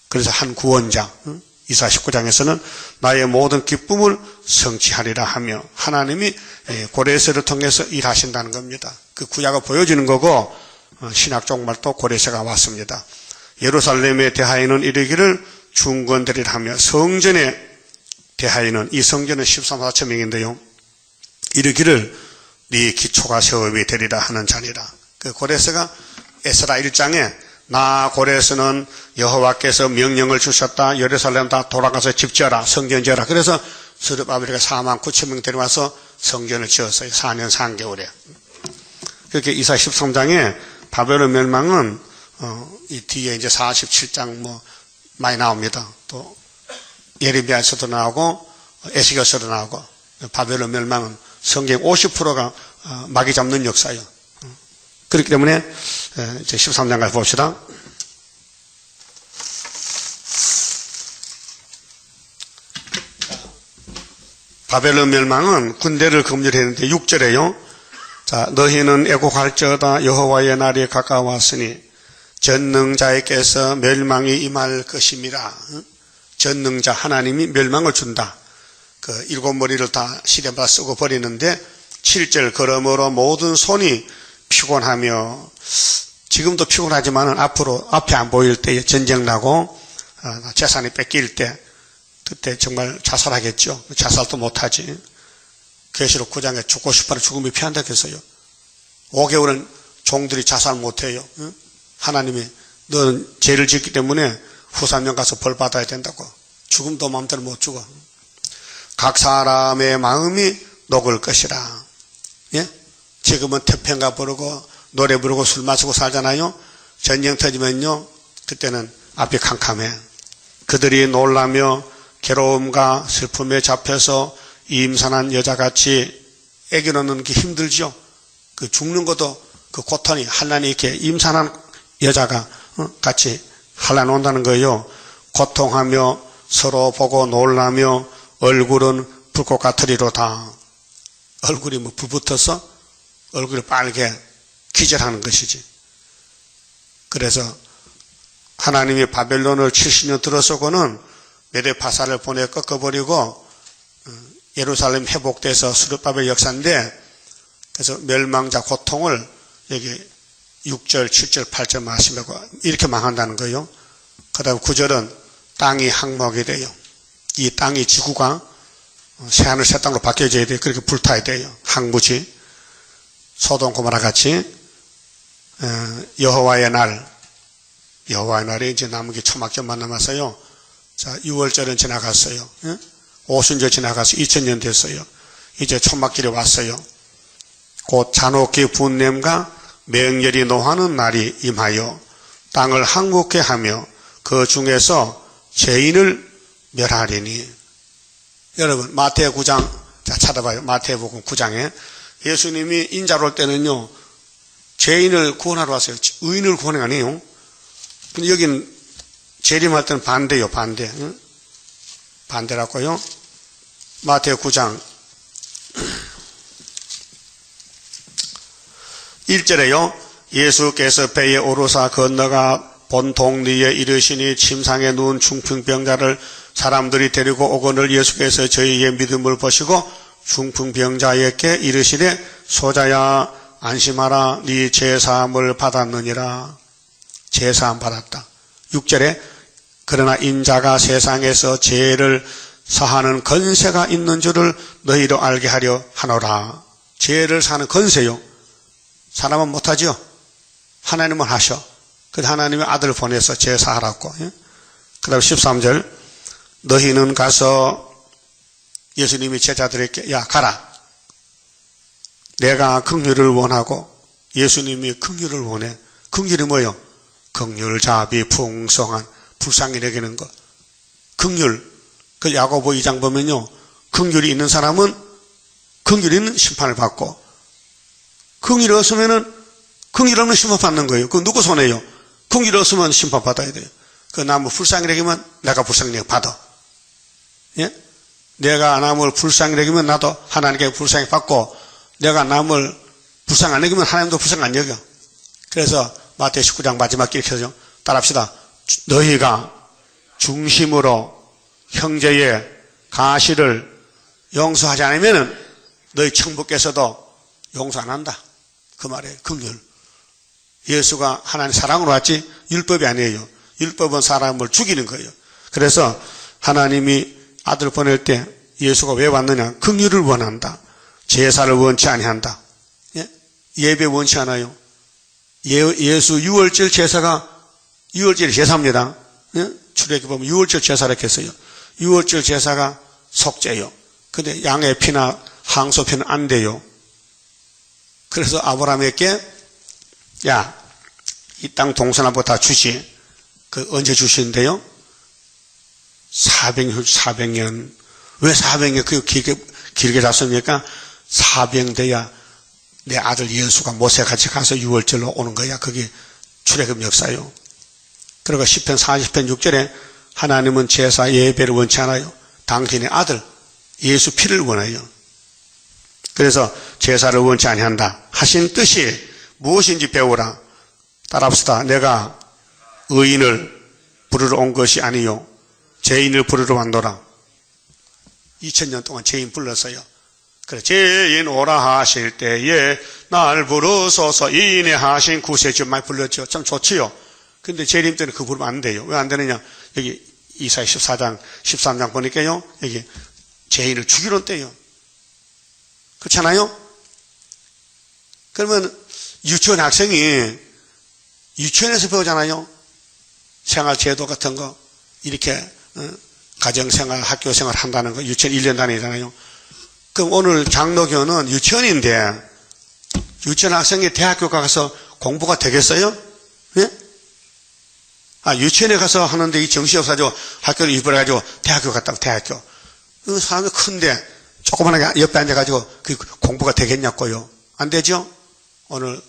그래서 한 구원자. 응? 이사 19장에서는 나의 모든 기쁨을 성취하리라 하며, 하나님이 고레스를 통해서 일하신다는 겁니다. 그 구약을 보여주는 거고, 신약 종말도 고레스가 왔습니다. 예루살렘에 대하여는 이르기를 중건되리라 하며, 성전에 대하여는, 이 성전은 13,4천명인데요 이르기를 네 기초가 세움이 되리라 하는 자니라. 그 고레스가 에스라 1장에 나 고레스는 여호와께서 명령을 주셨다. 예루살렘 다 돌아가서 집 지어라. 성전 지어라. 그래서 스룹바벨이 49,000명 데려와서 성전을 지었어요. 4년 3개월에. 그렇게 이사 13장에 바벨론 멸망은 이 뒤에 이제 47장 뭐 많이 나옵니다. 또 예레미야서도 나오고 에스겔서도 나오고, 바벨론 멸망은 성경 50%가 마귀 잡는 역사예요. 그렇기 때문에 이제 13장까지 봅시다. 바벨론 멸망은 군대를 금절했는데 6절에요. 자, 너희는 애곡할지어다. 여호와의 날이 가까웠으니 전능자에게서 멸망이 임할 것임이라. 전능자 하나님이 멸망을 준다. 그 일곱 머리를 다 시대마다 쓰고 버리는데 7절 그러므로 모든 손이 피곤하며, 지금도 피곤하지만은 앞으로 앞에 안 보일 때 전쟁 나고 재산이 뺏길 때 그때 정말 자살하겠죠. 자살도 못하지. 계시록 9장에 죽고 싶어도 죽음이 피한다 했어요. 5개월은 종들이 자살 못해요. 하나님이 너는 죄를 짓기 때문에 후삼년 가서 벌 받아야 된다고. 죽음도 마음대로 못 죽어. 각 사람의 마음이 녹을 것이라. 예? 지금은 태평가 부르고 노래 부르고 술 마시고 살잖아요. 전쟁 터지면요, 그때는 앞이 캄캄해. 그들이 놀라며 괴로움과 슬픔에 잡혀서 임산한 여자같이 애기 낳는 게 힘들죠. 그 죽는 것도 그 고통이, 환난이 이렇게 임산한 여자가 같이 환난 온다는 거예요. 고통하며 서로 보고 놀라며 얼굴은 불꽃 같으리로다. 얼굴이 뭐 불붙어서 얼굴이 빨개 기절하는 것이지. 그래서 하나님이 바벨론을 70년 들어서고는 메데파사를 보내 꺾어버리고 예루살렘 회복돼서 스룹바벨 역사인데, 그래서 멸망자 고통을 여기 6절, 7절, 8절 말씀하고 이렇게 망한다는 거예요. 그 다음 9절은 땅이 항목이 돼요. 이 땅이 지구가 새하늘 새 땅으로 바뀌어져야 돼요. 그렇게 불타야 돼요. 항무지. 소돔 고모라 같이 여호와의 날이 이제 남은 게 초막절만 남았어요. 자, 6월절은 지나갔어요. 오순절 지나가서 2000년 됐어요. 이제 초막절이 왔어요. 곧 잔혹히 분냄과 맹렬히 노하는 날이 임하여 땅을 항복케 하며 그 중에서 죄인을 멸하리니. 여러분, 마태복음 9장, 자, 찾아봐요. 마태복음 9장에 예수님이 인자로 올 때는요, 죄인을 구원하러 왔어요. 의인을 구원한 게 아니에요. 근데 여기는 재림할 때는 반대요, 반대. 반대라고요. 마태복음 9장 1절에요. 예수께서 배에 오르사 건너가 본 동리에 이르시니 침상에 누운 중풍병자를 사람들이 데리고 오거늘 예수께서 저희의 믿음을 보시고 중풍병자에게 이르시되 소자야 안심하라 네 죄사함을 받았느니라. 죄사함 받았다. 6절에 그러나 인자가 세상에서 죄를 사하는 건세가 있는 줄을 너희로 알게 하려 하노라. 죄를 사는 건세요. 사람은 못하죠. 하나님은 하셔. 그래서 하나님의 아들을 보내서 죄 사하라고. 그 다음 13절 너희는 가서 예수님이 제자들에게 야 가라. 내가 긍휼을 원하고 예수님이 긍휼을 원해. 긍휼이 뭐예요? 긍휼, 자비, 풍성한, 불쌍히 여기는 것. 긍휼. 그 야고보 2장 보면요. 긍휼이 있는 사람은 긍휼이 있는 심판을 받고, 긍휼이 없으면은 긍휼 없는 심판 받는 거예요. 그 누구 손해요? 긍휼이 없으면 심판 받아야 돼요. 그 남을 불쌍히 여기면 내가 불쌍히 여기 받아. 예? 내가 남을 불쌍히 여기면 나도 하나님께 불쌍히 받고, 내가 남을 불쌍히 안 여기면 하나님도 불쌍히 안 여겨. 그래서 마태오 19장 마지막 길 켜죠. 따라합시다. 너희가 중심으로 형제의 가시를 용서하지 않으면은 너희 천부께서도 용서 안 한다. 그 말이에요. 긍휼. 예수가 하나님 사랑으로 왔지 율법이 아니에요. 율법은 사람을 죽이는 거예요. 그래서 하나님이 아들 보낼 때 예수가 왜 왔느냐? 긍휼을 원한다. 제사를 원치 아니한다. 예? 예배 원치 않아요. 예수 유월절 제사가 유월절이 제사입니다. 예? 출애굽기 보면 유월절 제사를 했어요. 유월절 제사가 속죄요. 근데 양의 피나 항소 피는 안 돼요. 그래서 아브라함에게 야, 이 땅 동서남북 다 주시. 그 언제 주시는데요? 400년. 왜 400년 그 길게 잡습니까? 400년 돼야 내 아들 예수가 모세같이 가서 유월절로 오는 거야. 그게 출애굽 역사요. 그리고 시편 40편 6절에 하나님은 제사 예배를 원치 않아요. 당신의 아들 예수 피를 원해요. 그래서 제사를 원치 아니한다 하신 뜻이 무엇인지 배우라. 따라합시다. 내가 의인을 부르러 온 것이 아니요 죄인을 부르러 왔노라. 2000년 동안 죄인 불렀어요. 그래, 죄인 오라 하실 때에 날 부르소서 인내하신 구세주 많이 불렀죠. 참 좋지요. 근데 재림 때는 그거 부르면 안 돼요. 왜 안 되느냐? 여기 이사야 14장 13장 보니까요, 여기 죄인을 죽이러 때요. 그렇잖아요? 그러면 유치원 학생이 유치원에서 배우잖아요. 생활제도 같은 거 이렇게 가정생활, 학교생활 한다는 거 유치원 1년 다니잖아요. 그럼 오늘 장로교는 유치원인데 유치원 학생이 대학교 가서 공부가 되겠어요? 예? 유치원에 가서 하는데 이 정신이 없어가지고 학교를 입어가지고 대학교 갔다고 대학교. 그 사람이 큰데 조그만하게 옆에 앉아가지고 그 공부가 되겠냐고요. 안 되죠? 오늘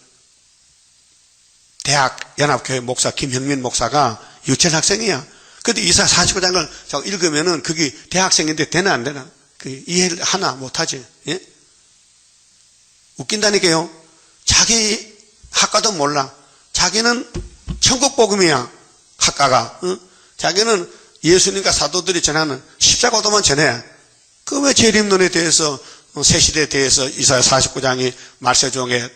대학 연합교회 목사 김형민 목사가 유치원 학생이야. 근데 이사 49장을 읽으면은 그게 대학생인데 되나 안 되나? 그 이해를 하나 못하지. 예? 웃긴다니까요. 자기 학과도 몰라. 자기는 천국 복음이야. 학과가. 자기는 예수님과 사도들이 전하는 십자가도만 전해. 그 왜 재림론에 대해서 새시대에 대해서 이사야 49장이 말세종의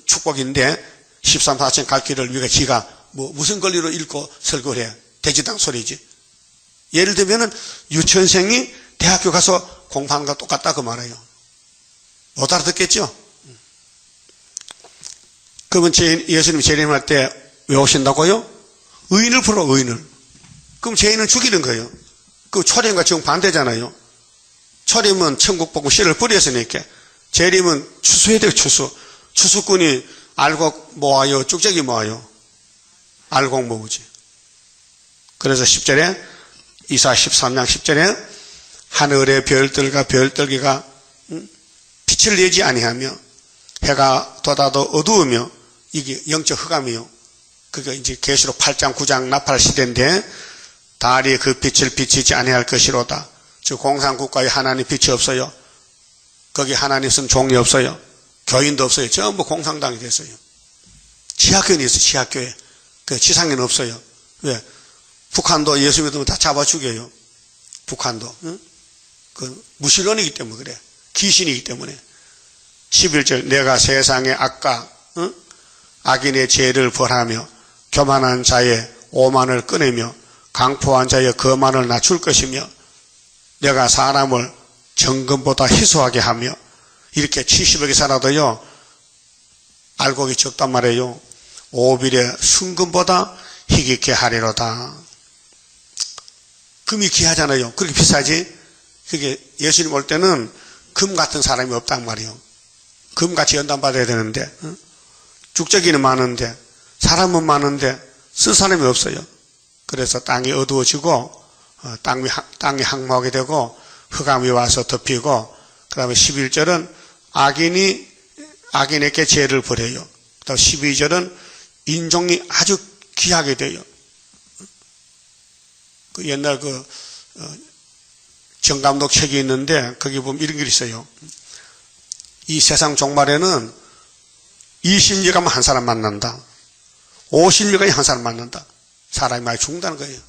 축복인데 13, 14층 갈 길을 위해 지가 무슨 권리로 읽고 설교를 해. 돼지당 소리지. 예를 들면은 유치원생이 대학교 가서 공부하는 거 똑같다 그 말이에요. 못 알아듣겠죠? 그러면 예수님이 재림할 때 왜 오신다고요? 의인을 부르러 의인을. 그럼 죄인은 죽이는 거예요. 그 초림과 지금 반대잖아요. 초림은 천국복음 씨를 뿌렸으니까 재림은 추수해야 돼요. 추수꾼이 알곡 모아요? 쭉저기 모아요? 알곡 모으지. 그래서 10절에 이사 13장 10절에 하늘의 별들과 별들기가 빛을 내지 아니하며 해가 돋아도 어두우며 이게 영적 흑암이요. 그게 이제 계시록 8장 9장 나팔 시대인데 달이 그 빛을 비치지 아니할 것이로다. 즉 공산국가에 하나님 빛이 없어요. 거기 하나님 쓴 종이 없어요. 교인도 없어요. 전부 공산당이 됐어요. 지하교회는 있어요. 지하교회. 그 지상에는 없어요. 왜? 북한도 예수 믿으면 다 잡아 죽여요. 북한도. 응? 그 무신론이기 때문에 그래. 귀신이기 때문에. 11절 내가 세상의 악과 악인의 죄를 벌하며 교만한 자의 오만을 끊으며 강포한 자의 거만을 낮출 것이며 내가 사람을 정금보다 희소하게 하며 이렇게 70억이 살아도요 알곡이 적단 말이에요. 오빌의 순금보다 희귀케 하리로다. 금이 귀하잖아요. 그렇게 비싸지? 그게 예수님 올 때는 금 같은 사람이 없단 말이에요. 금같이 연단받아야 되는데 쭉저기는 많은데 사람은 많은데 쓸 사람이 없어요. 그래서 땅이 어두워지고 땅이 항모하게 되고 흑암이 와서 덮이고, 그 다음에 11절은 악인에게 죄를 버려요. 그 다음 12절은 인종이 아주 귀하게 돼요. 그 옛날 정감독 책이 있는데 거기 보면 이런 게 있어요. 이 세상 종말에는 20년 가면 한 사람 만난다. 50년까지 한 사람 만난다. 사람이 많이 죽는다는 거예요.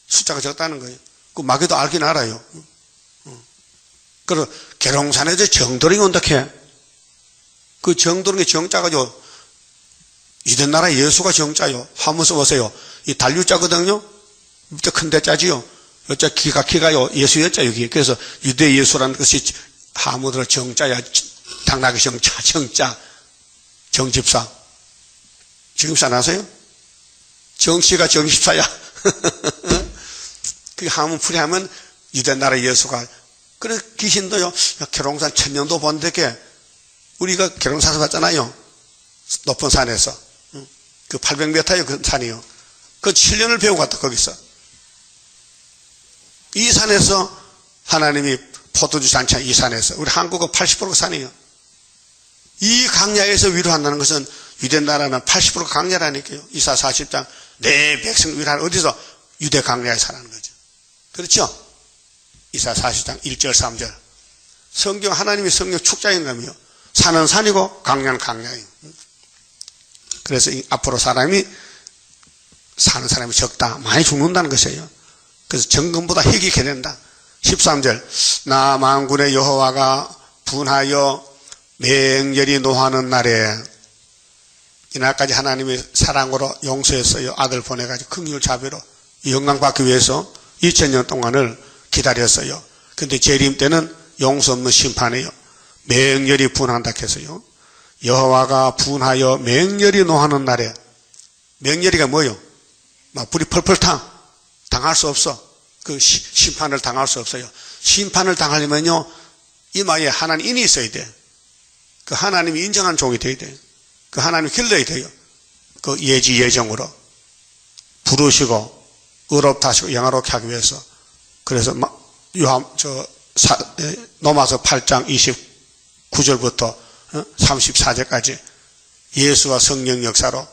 숫자가 적다는 거예요. 그 마귀도 알긴 알아요. 그리고 계룡산에서 정도령이 온다 해. 그 정도령의 정자가요, 이전 나라 예수가 정자요. 한번 써보세요. 이 달유자거든요. 밑에 큰 대자지요. 여자 기가요. 예수 여자 여기. 그래서 유대 예수라는 것이 하무들어 정자야. 당나귀 정자. 정집사. 정집사 나세요? 정씨가 정집사야. 그 하문 풀이하면 유대 나라 예수가. 그래 귀신도요. 계룡산 1000년도 본데게 우리가 계룡산에서 봤잖아요. 높은 산에서. 그 800m예요. 그 산이요. 그 7년을 배우고 갔다 거기서. 이 산에서 하나님이 포도주 잔치 이 산에서. 우리 한국은 80%가 산이에요. 이 강야에서 위로한다는 것은 유대 나라는 80%가 강야라니까요. 이사 40장 내 백성 위로하는 어디서 유대 강야에 사는 거죠. 그렇죠? 이사 40장 1절 3절. 성경 하나님이 성경 축자인 거며 산은 산이고 강야는 강야예요. 그래서 앞으로 사는 사람이 적다. 많이 죽는다는 것이에요. 그래서 정금보다 핵이 개된다. 13절. 나 만군의 여호와가 분하여 맹렬히 노하는 날에, 이날까지 하나님이 사랑으로 용서했어요. 아들 보내가지고 긍휼 자비로 영광 받기 위해서 2000년 동안을 기다렸어요. 근데 재림 때는 용서 없는 심판이에요. 맹렬히 분한다 해서요. 여호와가 분하여 맹렬히 노하는 날에, 맹렬히가 뭐요? 막 불이 펄펄 당할 수 없어. 그 심판을 당할 수 없어요. 심판을 당하려면요, 이마에 하나님 인이 있어야 돼. 그 하나님이 인정한 종이 돼야 돼. 그 하나님 길러야 돼요. 그 예정으로 부르시고 의롭다 하시고 영화롭게 하기 위해서. 그래서 로마서 8장 29절부터 34절까지 예수와 성령 역사로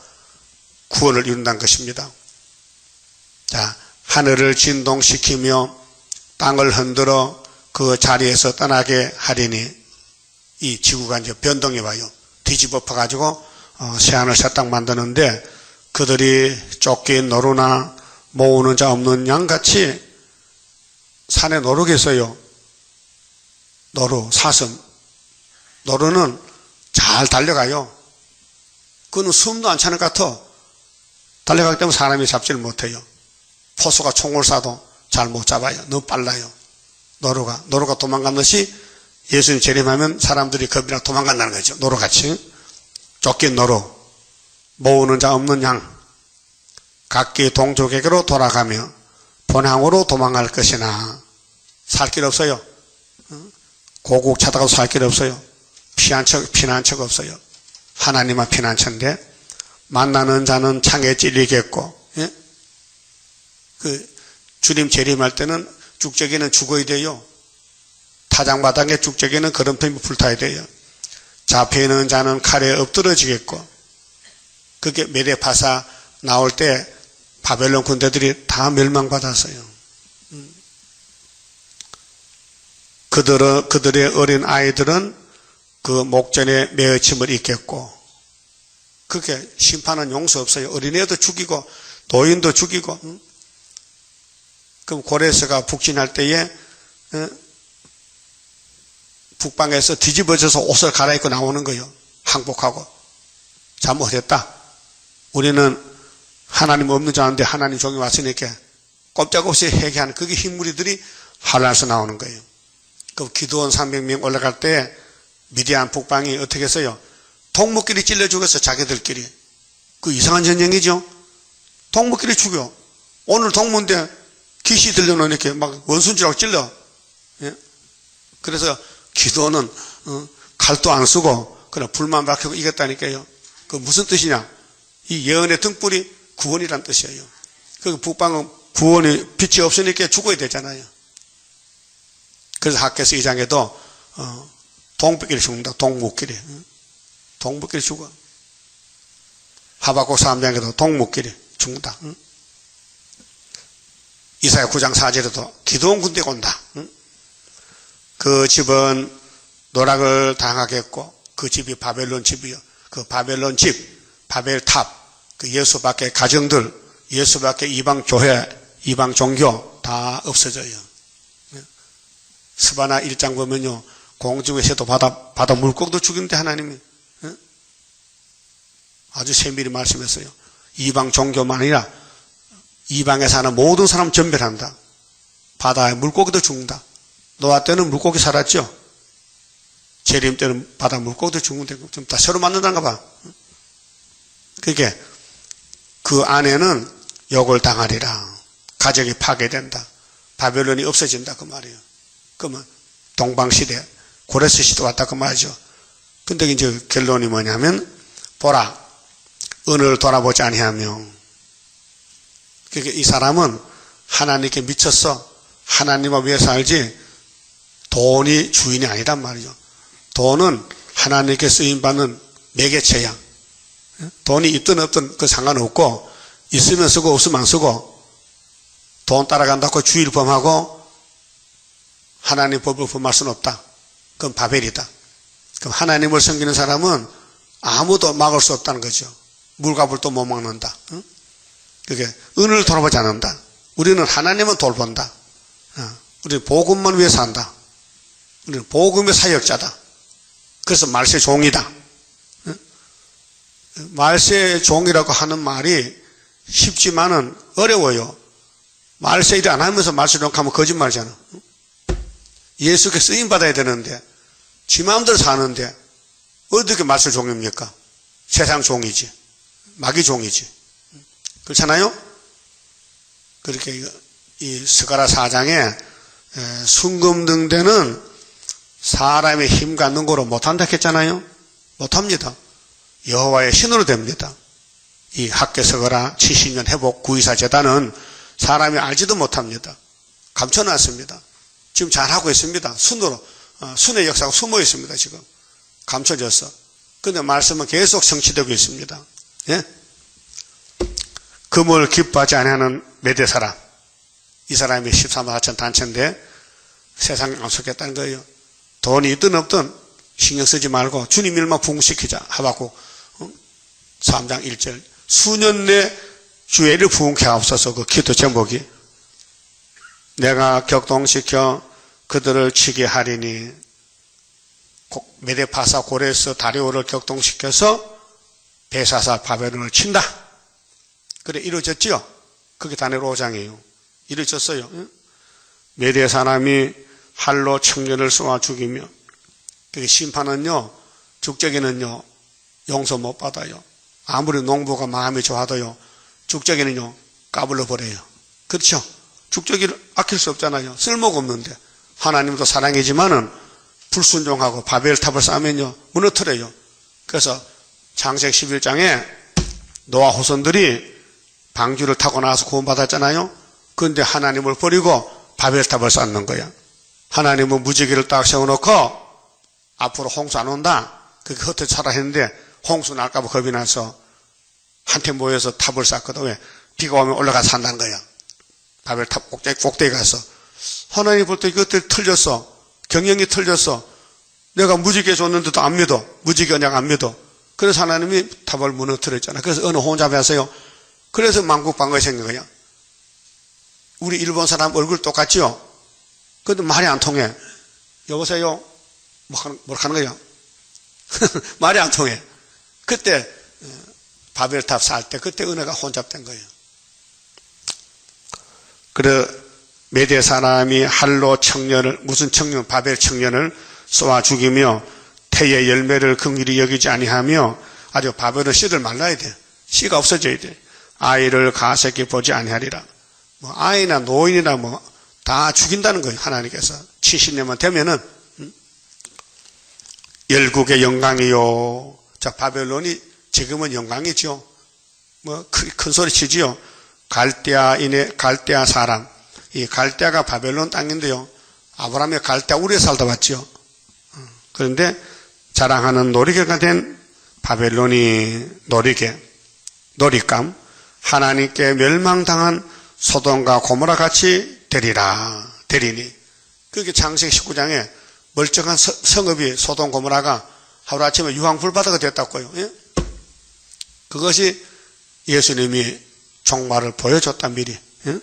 구원을 이룬다는 것입니다. 자, 하늘을 진동시키며 땅을 흔들어 그 자리에서 떠나게 하리니, 이 지구가 이제 변동이 와요. 뒤집어 퍼가지고 새하늘 새 땅 만드는데, 그들이 쫓긴 노루나 모으는 자 없는 양같이 산에 노루겠어요. 노루, 사슴. 노루는 잘 달려가요. 그는 숨도 안 차는 것 같아. 달려가기 때문에 사람이 잡지를 못해요. 포수가 총을 쏴도 잘 못 잡아요. 너무 빨라요. 노루가 도망간 것이, 예수님 재림하면 사람들이 겁이나 도망간다는 거죠. 노루같이. 쫓긴 노루, 모으는 자 없는 양, 각기 동족에게로 돌아가며 본향으로 도망갈 것이나, 살 길 없어요. 고국 찾아가도 살 길 없어요. 피난처가 없어요. 하나님만 피난처인데, 만나는 자는 창에 찔리겠고, 예? 주님 재림할 때는 죽적이는 죽어야 돼요. 타장마당에 죽적이는 거름편이 불타야 돼요. 잡혀있는 자는 칼에 엎드러지겠고, 그게 메데파사 나올 때 바벨론 군대들이 다 멸망받았어요. 그들의 어린 아이들은 그 목전에 매어침을 입겠고, 그게 심판은 용서 없어요. 어린애도 죽이고 노인도 죽이고. 그럼 고레스가 북진할 때에 북방에서 뒤집어져서 옷을 갈아입고 나오는 거예요. 항복하고. 잘못했다. 우리는 하나님 없는 자인데 하나님 종이 왔으니까 꼼짝없이 회개하는, 그게 흰무리들이 한란에서 나오는 거예요. 그 기드온 300명 올라갈 때 미디안 북방이 어떻게 했어요? 동무끼리 찔러 죽였어. 자기들끼리. 그 이상한 전쟁이죠. 동무끼리 죽여. 오늘 동무인데 귀시 들려놓으니까 막 원순지라고 찔러. 예? 그래서 기도는 칼도 안 쓰고 그냥 불만 밝히고 이겼다니까요. 그 무슨 뜻이냐? 이 예언의 등불이 구원이란 뜻이에요. 그 북방은 구원이 빛이 없으니까 죽어야 되잖아요. 그래서 학개서 2장에도 동북길에 죽는다. 동북길에. 동북길에 죽어. 하박국 3장에도 동북길에 죽는다. 이사야 9장 4절에도 기드온 군대가 온다. 그 집은 노락을 당하겠고 그 집이 바벨론 집이요. 그 바벨론 집, 바벨탑, 그 예수 밖에 가정들, 예수 밖에 이방 교회, 이방 종교 다 없어져요. 스바나 1장 보면요. 공중의 새도 바다 물고기도 죽이는데 하나님이 아주 세밀히 말씀했어요. 이방 종교만 아니라 이방에 사는 모든 사람 전멸한다. 바다에 물고기도 죽는다. 노아 때는 물고기 살았죠. 재림 때는 바다 물고기도 죽는데 좀 다 새로 만든다는가 봐. 그게 그 안에는 욕을 당하리라. 가정이 파괴된다. 바벨론이 없어진다 그 말이에요. 그러면 동방시대 고레스 시대 왔다 그 말이죠. 근데 이제 결론이 뭐냐면 보라 은을 돌아보지 아니하며 그러니까 이 사람은 하나님께 미쳤어. 하나님을 위해 살지 돈이 주인이 아니란 말이죠. 돈은 하나님께 쓰임받는 매개체야. 돈이 있든 없든 그 상관없고 있으면 쓰고 없으면 안 쓰고 돈 따라간다고 주의를 범하고 하나님 법을 범할 수는 없다. 그건 바벨이다. 그럼 하나님을 섬기는 사람은 아무도 막을 수 없다는 거죠. 물가불도 못 막는다. 그게 은을 돌아보지 않는다. 우리는 하나님은 돌본다. 우리는 복음만 위해 산다. 우리는 복음의 사역자다. 그래서 말세 종이다. 말세 종이라고 하는 말이 쉽지만은 어려워요. 말세 일 안 하면서 말세 종 하면 거짓말이잖아. 예수께 쓰임 받아야 되는데 지 마음대로 사는데 어떻게 말세 종입니까? 세상 종이지. 마귀 종이지. 그렇잖아요? 그렇게 이 스가랴 4장에 순금등대는 사람의 힘 갖는 거로 못한다 했잖아요. 못합니다. 여호와의 신으로 됩니다. 이 학개서거라 70년 회복 구의사 재단은 사람이 알지도 못합니다. 감춰놨습니다. 지금 잘하고 있습니다. 순의 역사가 숨어 있습니다. 지금 감춰졌어. 그런데 말씀은 계속 성취되고 있습니다. 예? 금을 기뻐하지 아니하는 메대 사람, 이 사람이 13만 4천 단체인데 세상에 안 속겠다는 거예요. 돈이 있든 없든 신경 쓰지 말고 주님 일만 부흥시키자. 하박국 3장 1절 수년 내 주의를 부흥케 하옵소서. 그 기도 제목이 내가 격동시켜 그들을 치게 하리니 메데파사 고레스 다리오를 격동시켜서 베사사 바벨론을 친다. 그래 이루어졌지요. 그게 다니엘 5장이에요. 이루어졌어요. 메대 사람이 할로 청년을 쏘아 죽이며 그 심판은요 죽적이는요 용서 못 받아요. 아무리 농부가 마음이 좋아도요 죽적이는요 까불러 버려요. 그렇죠? 죽적이를 아낄 수 없잖아요. 쓸모가 없는데 하나님도 사랑이지만은 불순종하고 바벨탑을 쌓으면요 무너뜨려요. 그래서 창세기 11장에 노아 후손들이 방주를 타고 나와서 구원받았잖아요. 그런데 하나님을 버리고 바벨탑을 쌓는 거야. 하나님은 무지개를 딱 세워놓고 앞으로 홍수 안 온다. 그게 흩어 차라 했는데 홍수 날까봐 겁이 나서 한테 모여서 탑을 쌓거든. 왜? 비가 오면 올라가서 산다는 거야. 바벨탑 꼭대기 가서. 하나님 볼 때 이것들 틀렸어. 경영이 틀렸어. 내가 무지개 줬는데도 안 믿어. 무지개 내가 안 믿어. 그래서 하나님이 탑을 무너뜨렸잖아. 그래서 어느 혼잡해서요. 그래서 만국방어가 생긴 거야. 우리 일본 사람 얼굴 똑같지요? 근데 말이 안 통해. 여보세요? 뭐 하는 거야? 말이 안 통해. 그때 바벨탑 살 때 그때 은혜가 혼잡된 거예요. 그래 메대 사람이 할로 청년을 무슨 청년 바벨 청년을 쏘아 죽이며 태의 열매를 긍휼히 여기지 아니하며 아주 바벨은 씨를 말라야 돼. 씨가 없어져야 돼. 아이를 가색히 보지 아니하리라. 뭐 아이나 노인이나 뭐 다 죽인다는 거예요. 하나님께서 70년만 되면은 열국의 영광이요. 자 바벨론이 지금은 영광이죠. 큰 소리 치지요. 갈대아 사람. 이 갈대아가 바벨론 땅인데요. 아브라함이 갈대아 우리에 살다 왔죠. 그런데 자랑하는 놀이개가 된 바벨론이 놀잇감, 하나님께 멸망당한 소돔과 고모라 같이 되리니. 그게 창세기 19장에 멀쩡한 성읍이 소돔 고모라가 하루아침에 유황불바다가 됐다고요. 예? 그것이 예수님이 종말을 보여줬단 미리. 예?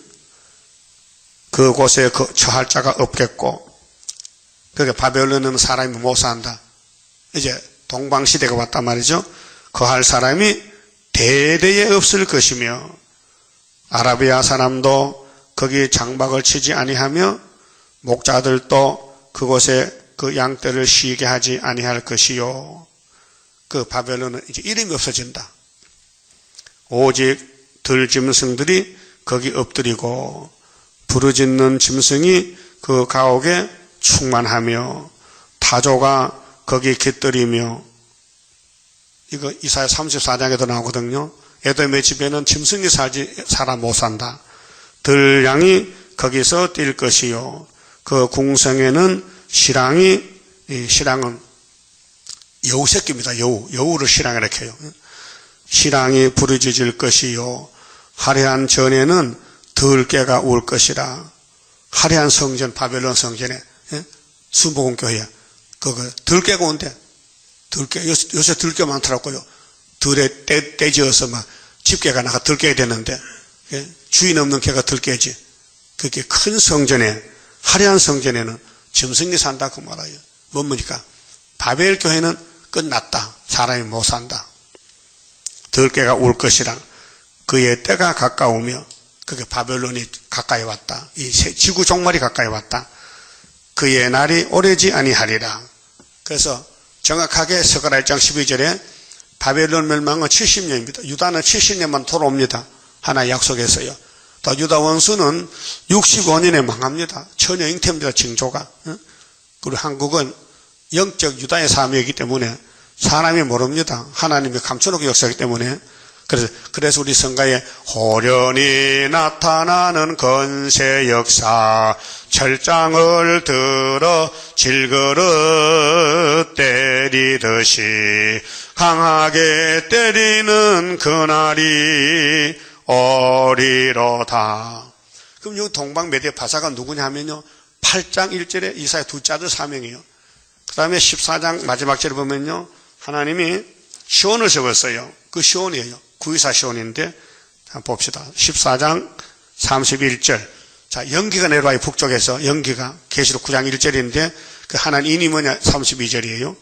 그곳에 처할 자가 없겠고, 그게 바벨론은 사람이 못 산다. 이제 동방시대가 왔단 말이죠. 거할 사람이 대대에 없을 것이며, 아라비아 사람도 거기 장박을 치지 아니하며, 목자들도 그곳에 그 양떼를 쉬게 하지 아니할 것이요. 그 바벨론은 이제 이름이 없어진다. 오직 들짐승들이 거기 엎드리고 부르짖는 짐승이 그 가옥에 충만하며 타조가 거기 깃들이며. 이거 이사야 34장에도 나오거든요. 에돔의 집에는 짐승이 사람 못 산다. 들양이 거기서 뛸 것이요. 그 궁성에는 신랑은 여우 새끼입니다. 여우를 신랑이라 해요. 신랑이 부르짖을 것이요. 화려한 전에는 들깨가 울 것이라. 화려한 성전, 바벨론 성전에, 순복음교회야. 들깨가 온대. 요새 들깨 많더라고요. 들에 떼지어서 막 집게가 나가 들깨가 되는데, 주인 없는 개가 들깨지. 그렇게 큰 성전에, 화려한 성전에는 짐승이 산다 그 말이에요. 뭡니까? 바벨 교회는 끝났다. 사람이 못 산다. 들깨가 울 것이라. 그의 때가 가까우며, 그게 바벨론이 가까이 왔다. 이 지구 종말이 가까이 왔다. 그의 날이 오래지 아니하리라. 그래서 정확하게 스가랴 1장 12절에 바벨론 멸망은 70년입니다. 유다는 70년만 돌아옵니다. 하나의 약속에서요. 또 유다 원수는 65년에 망합니다. 전혀 잉태입니다. 징조가. 그리고 한국은 영적 유다의 삶이기 때문에 사람이 모릅니다. 하나님이 감춰놓고 역사하기 때문에. 그래서 우리 성가에 호련히 나타나는 건세 역사 철장을 들어 질그릇 때리듯이 강하게 때리는 그날이 오리로다. 그럼 여기 동방메대 바사가 누구냐 하면요, 8장 1절에 이사야 둘째 아들 사명이에요. 그 다음에 14장 마지막 절에 보면요, 하나님이 시온을 세웠어요. 그 시온이에요. 구이사 시온인데, 봅시다. 14장 31절. 자, 연기가 내려와요. 북쪽에서. 연기가. 계시록 9장 1절인데, 그 하나님 인이 뭐냐? 32절이에요.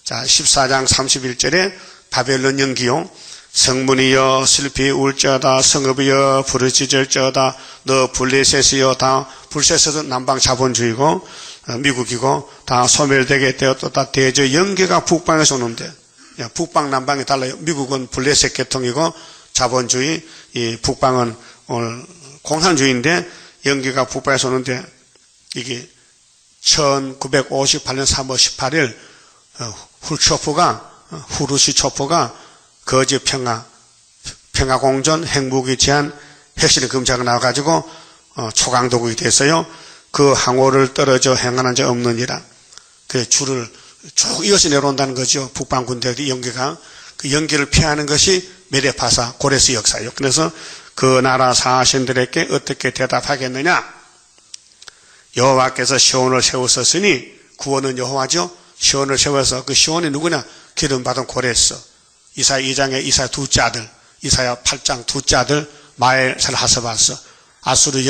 자, 14장 31절에 바벨론 연기요. 성문이여 슬피 울지어다. 성읍이여 부르짖을지어다. 너 블레셋이여. 다 블레셋은 남방 자본주의고 미국이고 다 소멸되게 되었다. 대저 연기가 북방에서 오는데, 북방 남방이 달라요. 미국은 블레셋 계통이고 자본주의, 이 북방은 오늘 공산주의인데 연기가 북방에서 오는데, 이게 1958년 3월 18일 후르시초프가 거짓 평화공전 핵무기 제한 핵실험 금지가 나와가지고 초강도국이 됐어요. 그 항오를 떨어져 행하는 자 없느니라. 그 줄을 쭉 이어서 내려온다는 거죠. 북방 군대의 연기가. 그 연기를 피하는 것이 메데파사 고레스 역사예요. 그래서 그 나라 사신들에게 어떻게 대답하겠느냐? 여호와께서 시온을 세우셨으니, 구원은 여호와죠. 시온을 세워서, 그 시온이 누구냐? 기름 받은 고레스. 이사야 2장에 이사야 둘째 아들, 이사야 8장 둘째 아들 마엘살 하스바스. 아수르가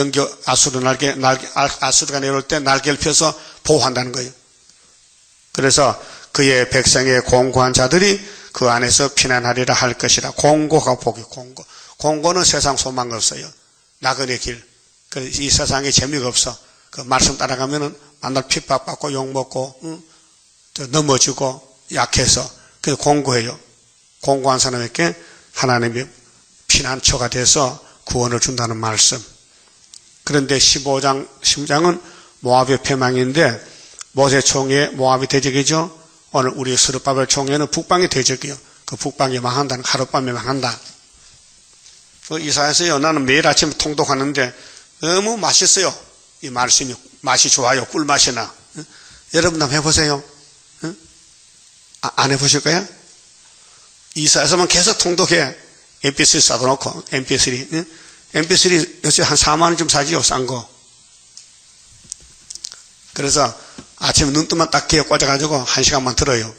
내려올 때 날개를 펴서 보호한다는 거예요. 그래서 그의 백성의 공고한 자들이 그 안에서 피난하리라 할 것이라. 공고가 복이 공고. 공고는 세상 소망 없어요. 나그네 길. 이 세상에 재미가 없어. 그 말씀 따라가면은 만날 핍박받고 욕먹고, 넘어지고 약해서. 그래서 공고해요. 공고한 사람에게 하나님이 피난처가 돼서 구원을 준다는 말씀. 그런데 15장은 모압의 패망인데, 모세 총회 모압이 대적이죠. 오늘 우리 스룹바벨 총회는 북방의 대적이요. 그 북방이 망한다는, 하룻밤에 망한다. 이사야서요, 나는 매일 아침 통독하는데 너무 맛있어요. 이 말씀이 맛이 좋아요. 꿀맛이 나. 여러분 한번 해보세요. 안 해보실 거야? 이사야서만 계속 통독해. MP3 싸둬놓고, MP3. MP3 요새 한 4만원 좀 사지요, 싼 거. 그래서 아침에 눈뜨만 딱 기어 꽂아가지고 1시간만 들어요.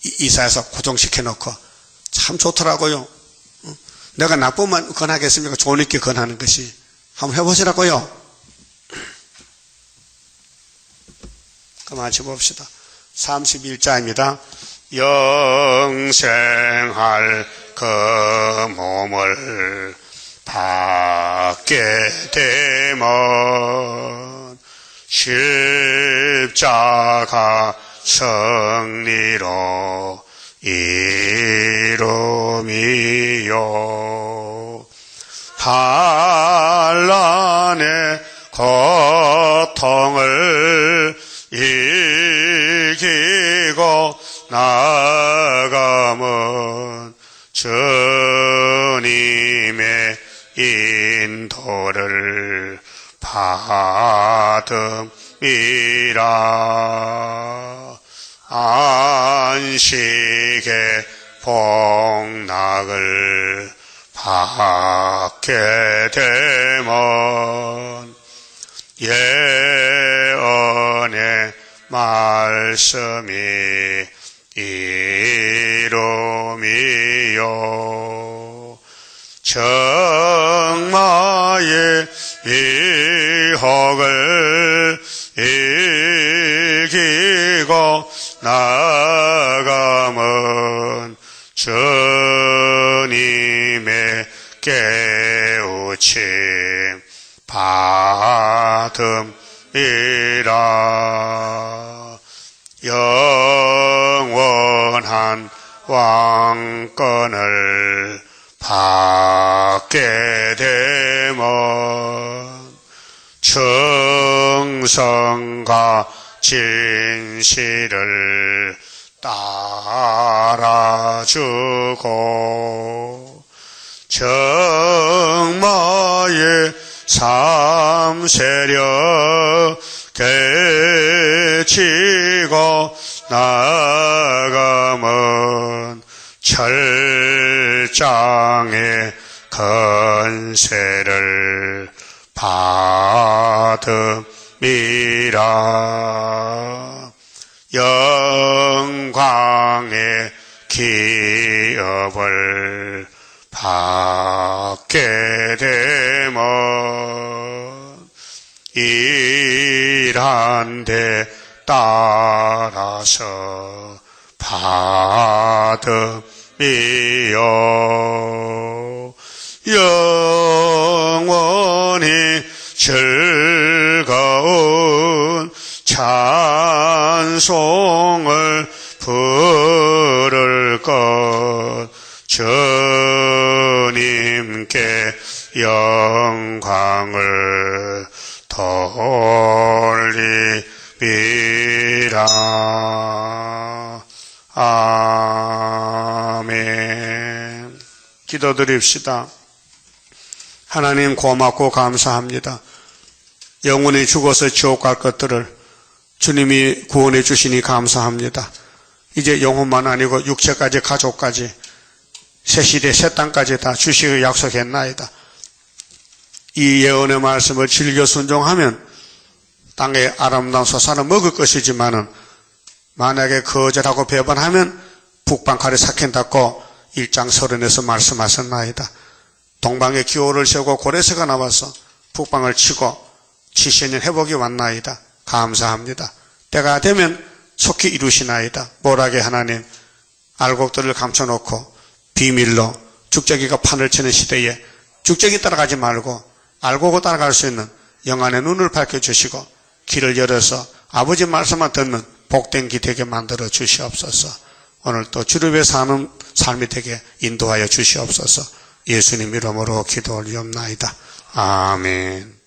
이사야서 고정시켜놓고. 참 좋더라고요. 내가 나쁘면 권하겠습니까? 좋으니까 권하는 것이. 한번 해보시라고요. 그럼 같이 봅시다. 31자입니다. 영생할 그 몸을 받게 되면 십자가 승리로 이름이요 환난의 고통을 이기고 나가면 주님의 인도를 받음이라. 안식의 복락을 받게 되면 예언의 말씀이 이름이요 정마의 위혹을 이기고 나가면 주님의 깨우침 받음이라. 영원한 왕권을 받게 되면 충성과 진실을 따라주고 정마의 삼세력 깨치고 나가면 철장의 건세를 받음이라. 영광의 기업을 받게 되면 일한 데 따라서 받음이요 영원히 즐거운 찬송을 부를 것 주님께 영광을 돌리리라. 아멘. 기도드립시다. 하나님 고맙고 감사합니다. 영혼이 죽어서 지옥 갈 것들을 주님이 구원해 주시니 감사합니다. 이제 영혼만 아니고 육체까지 가족까지 새 시대 새 땅까지 다 주시기 약속했나이다. 이 예언의 말씀을 즐겨 순종하면 땅에 아름다운 소산을 먹을 것이지만은 만약에 거절하고 배반하면 북방칼에 삭힌다고 1장 30에서 말씀하셨나이다. 동방에 기호를 세우고 고레스가 나와서 북방을 치고 70년 회복이 왔나이다. 감사합니다. 때가 되면 속히 이루시나이다. 모락의 하나님, 알곡들을 감춰놓고 비밀로 죽자기가 판을 치는 시대에 죽자기 따라가지 말고 알곡을 따라갈 수 있는 영안의 눈을 밝혀주시고 길을 열어서 아버지 말씀만 듣는 복된 기 되게 만들어 주시옵소서. 오늘 또 주를 위해 사는 삶이 되게 인도하여 주시옵소서. 예수님 이름으로 기도 올리옵나이다. 아멘.